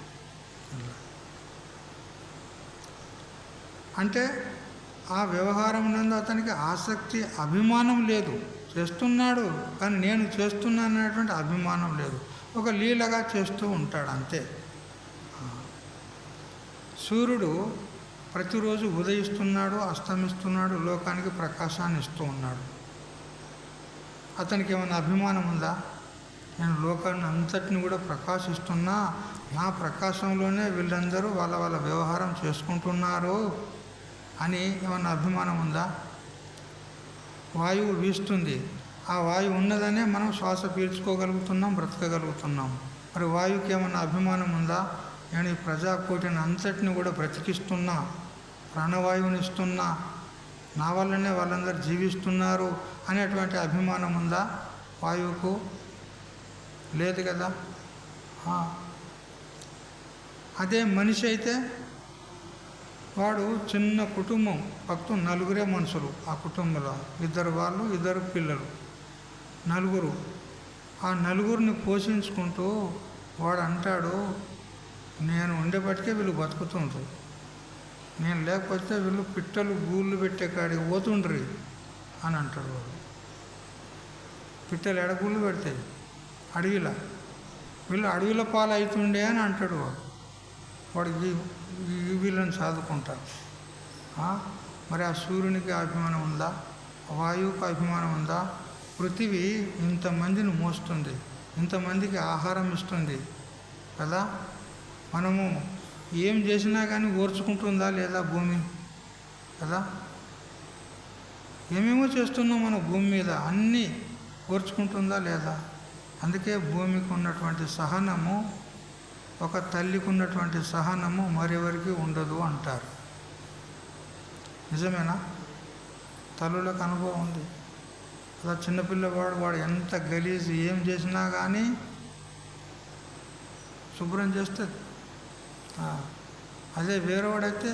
Speaker 1: అంటే ఆ వ్యవహారం నందు అతనికి ఆసక్తి, అభిమానం లేదు. చేస్తున్నాడు కానీ నేను చేస్తున్నా అనేటువంటి అభిమానం లేదు, ఒక లీలగా చేస్తూ ఉంటాడు అంతే. సూర్యుడు ప్రతిరోజు ఉదయిస్తున్నాడు, అస్తమిస్తున్నాడు, లోకానికి ప్రకాశాన్ని ఇస్తూ ఉన్నాడు. అతనికి ఏమైనా అభిమానం ఉందా? నేను లోకాన్ని అంతటిని కూడా ప్రకాశిస్తున్నా, నా ప్రకాశంలోనే వీళ్ళందరూ వాళ్ళ వాళ్ళ వ్యవహారం చేసుకుంటున్నారు అని ఏమన్నా అభిమానం ఉందా? వాయువు వీస్తుంది, ఆ వాయువు ఉన్నదనే మనం శ్వాస పీల్చుకోగలుగుతున్నాం, బ్రతకగలుగుతున్నాం. మరి వాయువుకి ఏమన్నా అభిమానం ఉందా? నేను ఈ ప్రజాకోటిని అంతటిని కూడా బ్రతికిస్తున్నా, ప్రాణవాయువుని ఇస్తున్నా, నా వల్లనే వాళ్ళందరూ జీవిస్తున్నారు అనేటువంటి అభిమానం ఉందా వాయువుకు? లేదు కదా. అదే మనిషి అయితే వాడు చిన్న కుటుంబం, భక్తు నలుగురే మనుషులు, ఆ కుటుంబంలో 2 వాళ్ళు 2 పిల్లలు, నలుగురు. ఆ నలుగురిని పోషించుకుంటూ వాడు అంటాడు, నేను ఉండేపటికే వీళ్ళు బతుకుతుండ్రు, నేను లేకపోతే వీళ్ళు పిట్టలు గూళ్ళు పెట్టే కాడికి పోతుండ్రి అని అంటాడు వాడు. పిట్టలు ఎడగూళ్ళు పెడతాయి అడవిలో, వీళ్ళు అడవిలో పాలు అవుతుండే అని అంటాడు వాడికి. వీళ్ళని చదువుకుంటారు. మరి ఆ సూర్యునికి అభిమానం ఉందా? వాయువుకు అభిమానం ఉందా? పృథివీ ఇంతమందిని మోస్తుంది, ఇంతమందికి ఆహారం ఇస్తుంది కదా. మనము ఏం చేసినా కానీ ఓర్చుకుంటుందా లేదా భూమి కదా. ఏమేమో చేస్తున్నాం మన భూమి మీద, అన్నీ ఓర్చుకుంటుందా లేదా? అందుకే భూమికి ఉన్నటువంటి సహనము, ఒక తల్లికి ఉన్నటువంటి సహనము మరెవరికి ఉండదు అంటారు. నిజమేనా? తల్లులకు అనుభవం ఉంది. అలా చిన్నపిల్లవాడు వాడు ఎంత గలీజు ఏం చేసినా కానీ శుభ్రం చేస్తే, అదే వేరేవాడైతే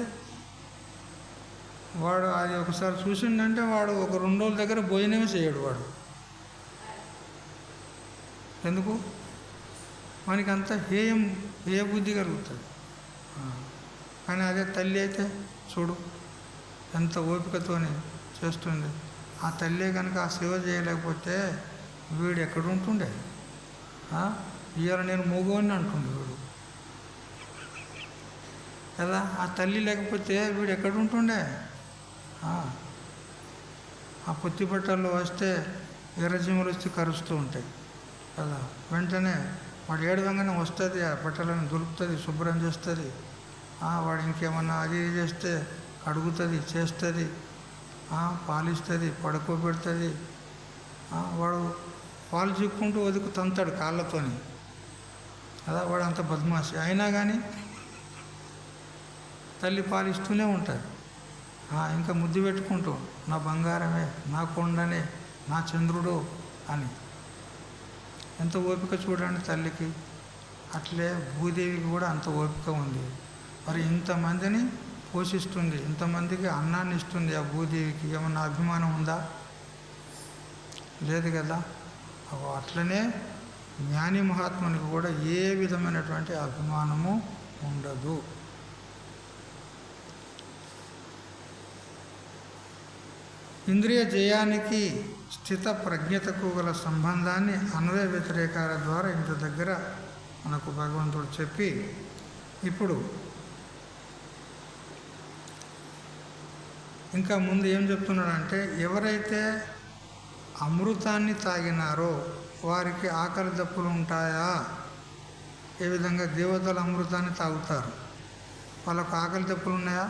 Speaker 1: వాడు అది ఒకసారి చూసిండంటే వాడు ఒక 2 రోజుల దగ్గర భోజనమే చేయడు వాడు. ఎందుకు? మనకి అంత హేయ బుద్ధి కలుగుతుంది. కానీ అదే తల్లి అయితే చూడు ఎంత ఓపికతోని చేస్తుంది. ఆ తల్లి కనుక ఆ సేవ చేయలేకపోతే వీడు ఎక్కడుంటుండే? ఇవాళ నేను మూగోని అంటుండే వీడు కదా. ఆ తల్లి లేకపోతే వీడు ఎక్కడుంటుండే? ఆ పొత్తి బట్టల్లో వస్తే ఎర్రజీములు వచ్చి కరుస్తూ ఉంటాయి కదా. వెంటనే వాడు ఏడవంగానే వస్తుంది, ఆ బట్టలను దులుపుతుంది, శుభ్రం చేస్తుంది. వాడు ఇంకేమన్నా అది చేస్తే కడుగుతుంది, చేస్తుంది, పాలిస్తుంది, పడుకోబెడుతుంది. వాడు పాలు చిక్కుంటూ వదుకు తంతాడు కాళ్ళతోని కదా. వాడు అంత బద్మాషి అయినా కానీ తల్లి పాలిస్తూనే ఉంటుంది. ఇంకా ముద్దు పెట్టుకుంటూ నా బంగారమే, నా కొండనే, నా చంద్రుడు అని. ఎంత ఓపిక చూడండి తల్లికి. అట్లే భూదేవికి కూడా అంత ఓపిక ఉంది. మరి ఇంతమందిని పోషిస్తుంది, ఇంతమందికి అన్నాన్ని ఇస్తుంది. ఆ భూదేవికి ఏమన్నా అభిమానం ఉందా? లేదు కదా. అట్లనే జ్ఞాని మహాత్మునికి కూడా ఏ విధమైనటువంటి అభిమానము ఉండదు. ఇంద్రియ జయానికి స్థిత ప్రజ్ఞతకు గల సంబంధాన్ని అన్వయ వ్యతిరేకాల ద్వారా ఇంత దగ్గర మనకు భగవంతుడు చెప్పి, ఇప్పుడు ఇంకా ముందు ఏం చెప్తున్నాడంటే, ఎవరైతే అమృతాన్ని తాగినారో వారికి ఆకలి దప్పులు ఉంటాయా? ఏ విధంగా దేవతలు అమృతాన్ని తాగుతారు, వాళ్ళకు ఆకలి దప్పులు ఉన్నాయా?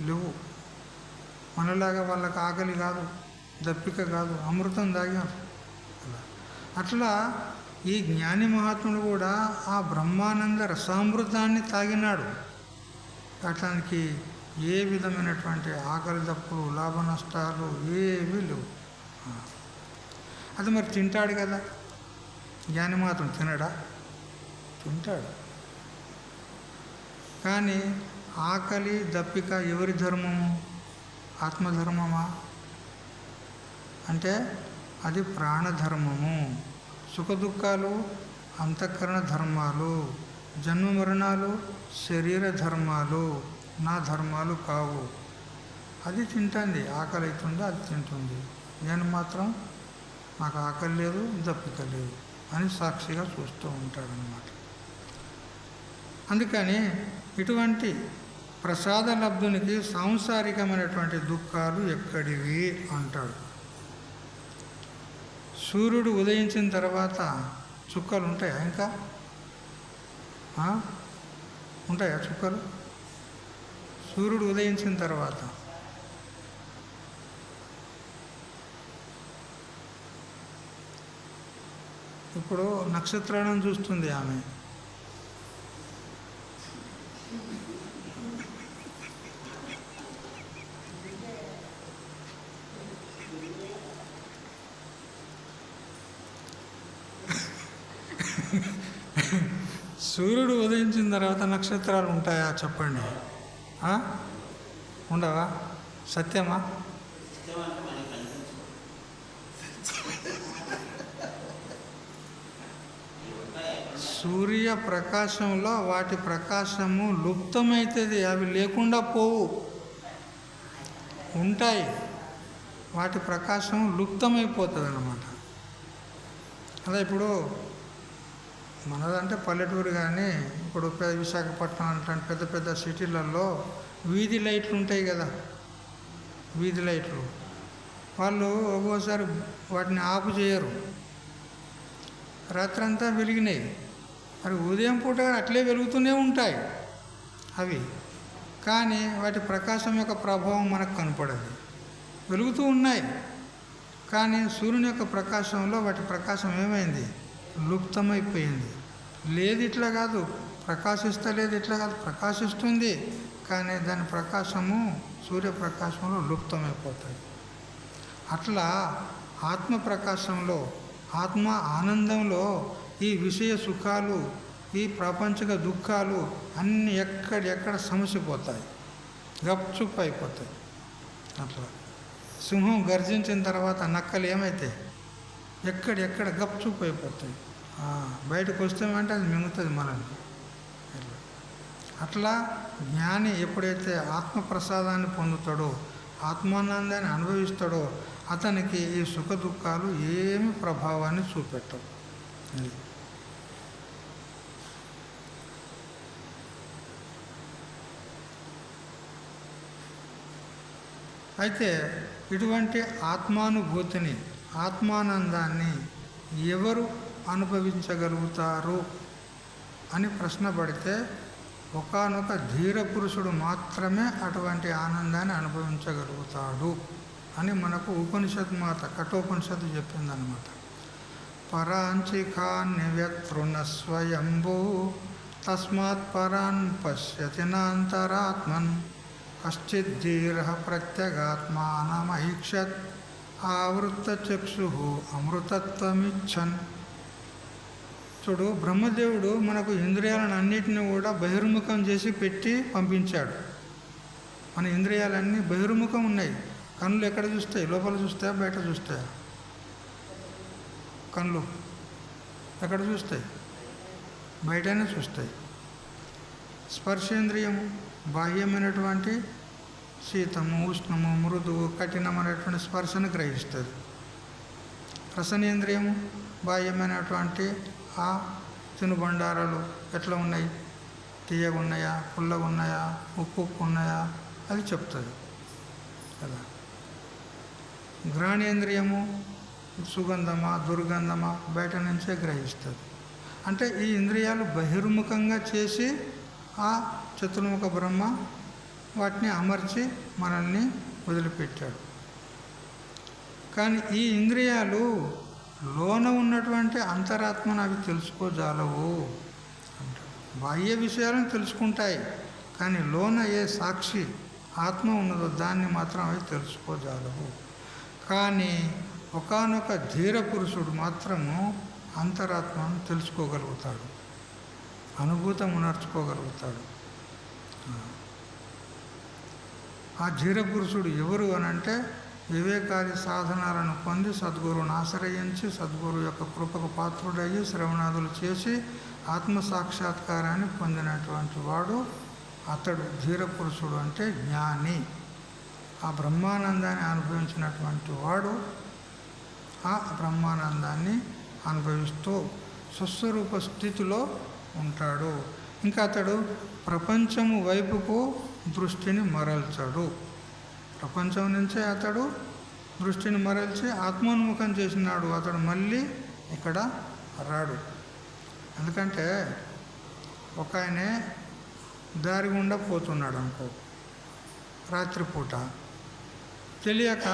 Speaker 1: లేవు. మనలాగా వాళ్ళకి ఆకలి కాదు, దప్పిక కాదు, అమృతం తాగారు. అట్లా ఈ జ్ఞాని మహాత్ముడు కూడా ఆ బ్రహ్మానంద రసామృతాన్ని తాగినాడు. అట్లానికి ఏ విధమైనటువంటి ఆకలి దప్పులు, లాభ నష్టాలు ఏవీ లేవు. అది మరి తింటాడు కదా. జ్ఞాని మాత్రం తినడా? తింటాడు. కానీ ఆకలి దప్పిక ఎవరి ధర్మము? ఆత్మధర్మమా? అంటే అది ప్రాణధర్మము. సుఖదుఖాలు అంతఃకరణ ధర్మాలు, జన్మ మరణాలు శరీర ధర్మాలు, నా ధర్మాలు కావు. అది తింటుంది, ఆకలి అవుతుందో అది తింటుంది. నేను మాత్రం నాకు ఆకలి లేదు, దప్పిక లేదు అని సాక్షిగా చూస్తూ ఉంటాడనమాట. అందుకని ఇటువంటి ప్రసాద లబ్ధునికి సాంసారికమైనటువంటి దుఃఖాలు ఎక్కడివి అంటాడు. సూర్యుడు ఉదయించిన తర్వాత చుక్కలు ఉంటాయా? ఇంకా ఉంటాయా చుక్కలు? సూర్యుడు ఉదయించిన తర్వాత ఇప్పుడు నక్షత్రాలను చూస్తుంది ఆమె. సూర్యుడు ఉదయించిన తర్వాత నక్షత్రాలు ఉంటాయా చెప్పండి? ఉండవా? సత్యమా? సూర్య ప్రకాశంలో వాటి ప్రకాశము లుప్తమవుతుంది, అవి లేకుండా పోవు, ఉంటాయి. వాటి ప్రకాశం లుప్తమైపోతుంది అన్నమాట. అదే ఇప్పుడు మనదంటే పల్లెటూరు, కానీ ఇప్పుడు విశాఖపట్నం అంటే పెద్ద పెద్ద సిటీలలో వీధి లైట్లు ఉంటాయి కదా. వీధి లైట్లు వాళ్ళు ఒక్కోసారి వాటిని ఆపు చేయరు, రాత్రంతా వెలిగినాయి. మరి ఉదయం పూట అట్లే వెలుగుతూనే ఉంటాయి అవి. కానీ వాటి ప్రకాశం యొక్క ప్రభావం మనకు కనపడదు. వెలుగుతూ ఉన్నాయి, కానీ సూర్యుని యొక్క ప్రకాశంలో వాటి ప్రకాశం ఏమైంది? లుప్తమైపోయింది. లేదు ఇట్లా కాదు, ప్రకాశిస్తలేదు ఇట్లా కాదు, ప్రకాశిస్తుంది, కానీ దాని ప్రకాశము సూర్యప్రకాశంలో లుప్తమైపోతుంది. అట్లా ఆత్మ ప్రకాశంలో, ఆత్మ ఆనందంలో ఈ విషయ సుఖాలు, ఈ ప్రాపంచిక దుఃఖాలు అన్నీ ఎక్కడెక్కడ సమసిపోతాయి. గప్చుప్ అయిపోతాయి. అట్లా సింహం గర్జించిన తర్వాత నక్కలు ఏమవుతాయి, ఎక్కడ గప్చుప్ అయిపోతాయి. బయటకు వస్తామంటే అది మింగుతుంది మనల్ని. అట్లా జ్ఞాని ఎప్పుడైతే ఆత్మప్రసాదాన్ని పొందుతాడో, ఆత్మానందాన్ని అనుభవిస్తాడో, అతనికి ఈ సుఖ దుఃఖాలు ఏమి ప్రభావాన్ని చూపెట్టవు. అయితే ఇటువంటి ఆత్మానుభూతిని, ఆత్మానందాన్ని ఎవరు అనుభవించగలుగుతారు అని ప్రశ్న పడితే ఒకానొక ధీర పురుషుడు మాత్రమే అటువంటి ఆనందాన్ని అనుభవించగలుగుతాడు అని మనకు ఉపనిషత్ మాత కఠోపనిషత్తు చెప్పిందనమాట. పరాంచికాన్ని వ్యతృణ స్వయంభూ తస్మాత్ పరాన్ పశ్యతి నాంతరాత్మన్ కశ్చిద్ధీర ప్రత్యగాత్మానమైక్షత్ ఆవృత్తచక్షు అమృతత్వమిచ్చన్. చూడు, బ్రహ్మదేవుడు మనకు ఇంద్రియాలను అన్నిటిని కూడా బహిర్ముఖం చేసి పెట్టి పంపించాడు. మన ఇంద్రియాలన్నీ బహిర్ముఖం ఉన్నాయి. కళ్ళు ఎక్కడ చూస్తాయి? లోపల చూస్తాయా, బయట చూస్తాయా? కళ్ళు ఎక్కడ చూస్తాయి? బయటనే చూస్తాయి. స్పర్శేంద్రియము బాహ్యమైనటువంటి శీతము, ఉష్ణము, మృదువు, కఠినమైనటువంటి స్పర్శను గ్రహిస్తుంది. రసనేంద్రియము బాహ్యమైనటువంటి ఆ తినుబండారాలు ఎట్లా ఉన్నాయి, తీయగా ఉన్నాయా, పుల్లగా ఉన్నాయా, ఉప్పు ఉన్నాయా, అది చెప్తుంది కదా. ఘ్రాణేంద్రియము సుగంధమా, దుర్గంధమా బయట నుంచే గ్రహిస్తుంది. అంటే ఈ ఇంద్రియాలు బహిర్ముఖంగా చేసి ఆ చతుర్ముఖ బ్రహ్మ వాటిని అమర్చి మనల్ని వదిలిపెట్టాడు. కానీ ఈ ఇంద్రియాలు లోన ఉన్నటువంటి అంతరాత్మను అవి తెలుసుకోజాలవు అంటాడు. బాహ్య విషయాలను తెలుసుకుంటాయి, కానీ లోన ఏ సాక్షి ఆత్మ ఉన్నదో దాన్ని మాత్రం అవి తెలుసుకోజాలవు. కానీ ఒకానొక ధీర పురుషుడు మాత్రము అంతరాత్మను తెలుసుకోగలుగుతాడు, అనుభూతం ఉనర్చుకోగలుగుతాడు. ఆ ధీర పురుషుడు ఎవరు అనంటే వివేకాది సాధనాలను పొంది సద్గురువును ఆశ్రయించి సద్గురు యొక్క కృపకు పాత్రుడయ్యి శ్రవణాదులు చేసి ఆత్మసాక్షాత్కారాన్ని పొందినటువంటి వాడు అతడు ధీర పురుషుడు, అంటే జ్ఞాని. ఆ బ్రహ్మానందాన్ని అనుభవించినటువంటి వాడు ఆ బ్రహ్మానందాన్ని అనుభవిస్తూ స్వస్వరూప స్థితిలో ఉంటాడు. ఇంకా అతడు ప్రపంచము వైపుకు దృష్టిని మరల్చడు. ప్రపంచం నుంచే అతడు దృష్టిని మరల్చి ఆత్మోన్ముఖం చేసినాడు. అతడు మళ్ళీ ఇక్కడ రాడు. ఎందుకంటే ఒక ఆయనే దారి గుండా పోతున్నాడు అనుకో, రాత్రిపూట తెలియక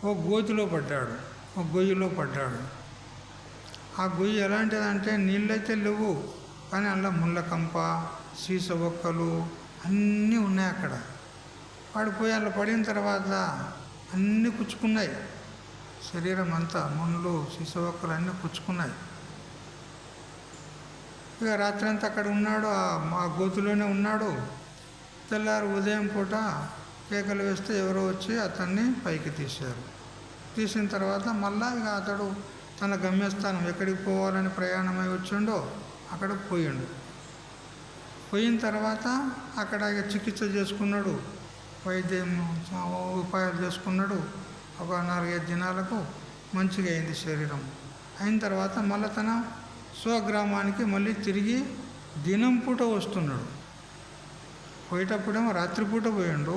Speaker 1: ఓ గోతిలో పడ్డాడు, ఓ గొయ్యిలో పడ్డాడు. ఆ గొయ్యి ఎలాంటిదంటే నీళ్ళైతే లేవు, కానీ అందులో ముళ్ళకంప, సీస ఒక్కలు అన్నీ ఉన్నాయి అక్కడ. పడిపోయి అలా పడిన తర్వాత అన్నీ కుచ్చుకున్నాయి, శరీరం అంతా ముళ్ళు, సీస ఒక్కలు అన్నీ కుచ్చుకున్నాయి. ఇక రాత్రి అంతా అక్కడ ఉన్నాడు, ఆ గోతులోనే ఉన్నాడు. తెల్లారు ఉదయం పూట కేకలు వేస్తే ఎవరో వచ్చి అతన్ని పైకి తీశారు. తీసిన తర్వాత మళ్ళా ఇక అతడు తన గమ్యస్థానం ఎక్కడికి పోవాలని ప్రయాణమై వచ్చిండో అక్కడికి పోయిండు. పోయిన తర్వాత అక్కడ ఇక చికిత్స చేసుకున్నాడు, వైద్యం ఉపాయాలు చేసుకున్నాడు. ఒక 4-5 దినాలకు మంచిగా అయింది శరీరం. అయిన తర్వాత మళ్ళీ తన స్వగ్రామానికి మళ్ళీ తిరిగి దినం పూట వస్తున్నాడు. పోయేటప్పుడేమో రాత్రిపూట పోయిండు,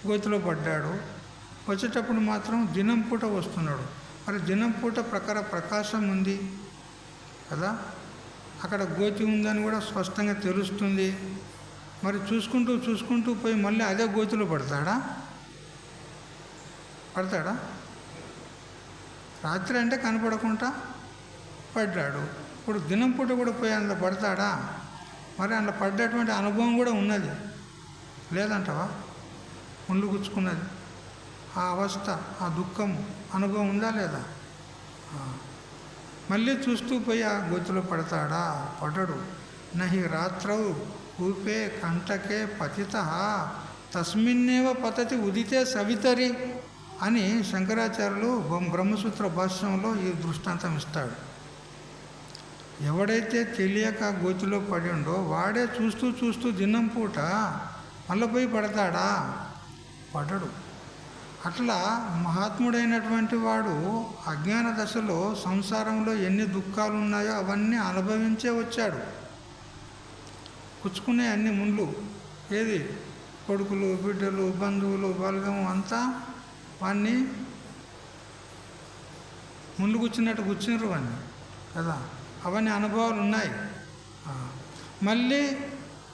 Speaker 1: గోతిలో పడ్డాడు. వచ్చేటప్పుడు మాత్రం దినం పూట వస్తున్నాడు. మరి దినం పూట ప్రకాశం ఉంది కదా, అక్కడ గోతి ఉందని కూడా స్పష్టంగా తెలుస్తుంది. మరి చూసుకుంటూ పోయి మళ్ళీ అదే గోతిలో పడతాడా? రాత్రి అంటే కనపడకుండా పడ్డాడు. ఇప్పుడు దినం పూట కూడా పోయి అందులో పడతాడా? మరి అందులో పడ్డటువంటి అనుభవం కూడా ఉన్నది లేదంటవా? ముళ్ళు గుచ్చుకున్నది, ఆ అవస్థ, ఆ దుఃఖం అనుభవం ఉందా లేదా? మళ్ళీ చూస్తూ పోయి ఆ గోతిలో పడతాడా? పడడు. నహి రాత్రౌ కూపే కంటకే పతిత తస్మిన్నేవ పతతి ఉదితే సవితరి అని శంకరాచార్యులు బ్రహ్మసూత్ర భాష్యంలో ఈ దృష్టాంతం ఇస్తాడు. ఎవడైతే తెలియక గోతిలో పడిండో వాడే చూస్తూ చూస్తూ దినం పూట మళ్ళీ పోయి పడతాడా? పడడు. అట్లా మహాత్ముడైనటువంటి వాడు అజ్ఞాన దశలో సంసారంలో ఎన్ని దుఃఖాలు ఉన్నాయో అవన్నీ అనుభవించే వచ్చాడు. పుచ్చుకునే అన్ని ముండ్లు, ఏది కొడుకులు, బిడ్డలు, బంధువులు, బలగము అంతా వాన్ని ముందు కూర్చున్నట్టు కూర్చున్నారు వాన్ని కదా. అవన్నీ అనుభవాలు ఉన్నాయి. మళ్ళీ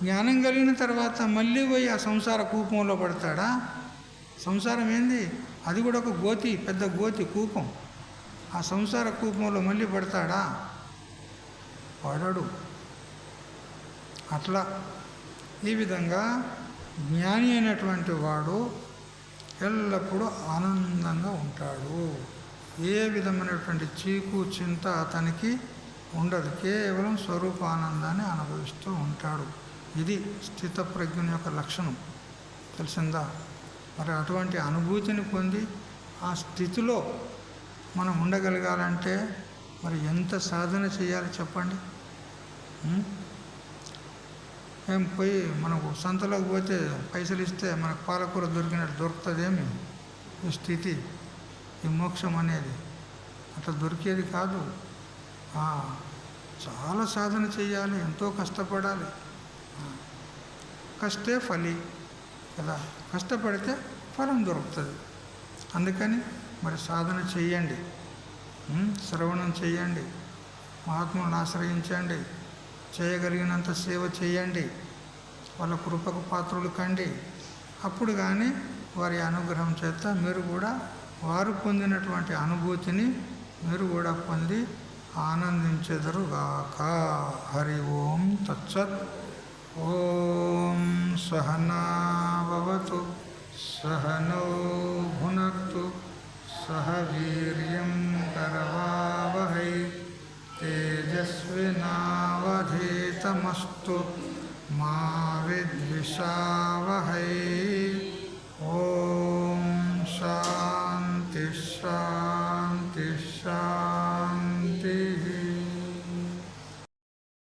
Speaker 1: జ్ఞానం కలిగిన తర్వాత మళ్ళీ పోయి ఆ సంసార కూపంలో పడతాడా? సంసారం ఏంది? అది కూడా ఒక గోతి, పెద్ద గోతి కూపం. ఆ సంసార కూపంలో మళ్ళీ పడతాడా? పడడు. అట్లా ఈ విధంగా జ్ఞాని అయినటువంటి వాడు ఎల్లప్పుడూ ఆనందంగా ఉంటాడు. ఏ విధమైనటువంటి చీకు చింత అతనికి ఉండదు. కేవలం స్వరూపానందాన్ని అనుభవిస్తూ ఉంటాడు. ఇది స్థితప్రజ్ఞుని యొక్క లక్షణం. తెలిసిందా? మరి అటువంటి అనుభూతిని పొంది ఆ స్థితిలో మనం ఉండగలగాలంటే మరి ఎంత సాధన చేయాలి చెప్పండి. ఏం పోయి మనకు సంతలోకి పోతే పైసలు ఇస్తే మనకు పాలకూర దొరికినట్టు దొరుకుతుందేమి? ఈ స్థితి, ఈ మోక్షం అనేది అట్లా దొరికేది కాదు. చాలా సాధన చేయాలి, ఎంతో కష్టపడాలి. కష్టే ఫలి కదా, కష్టపడితే ఫలం దొరుకుతుంది. అందుకని మరి సాధన చెయ్యండి, శ్రవణం చెయ్యండి, మహాత్ములను ఆశ్రయించండి, చేయగలిగినంత సేవ చేయండి, వాళ్ళ కృపకు పాత్రులు కండి. అప్పుడు కానీ వారి అనుగ్రహం చేత మీరు కూడా వారు పొందినటువంటి అనుభూతిని మీరు కూడా పొంది ఆనందించెదరుగాక. హరి ఓం తత్సత్. ఓం సహనా భవతు, సహనౌ భునక్తు, సహ వీర్యం కరవావహై, తేజస్వినావధీతమస్తు మా విద్విషావహై. ఓం శాంతి శాంతి.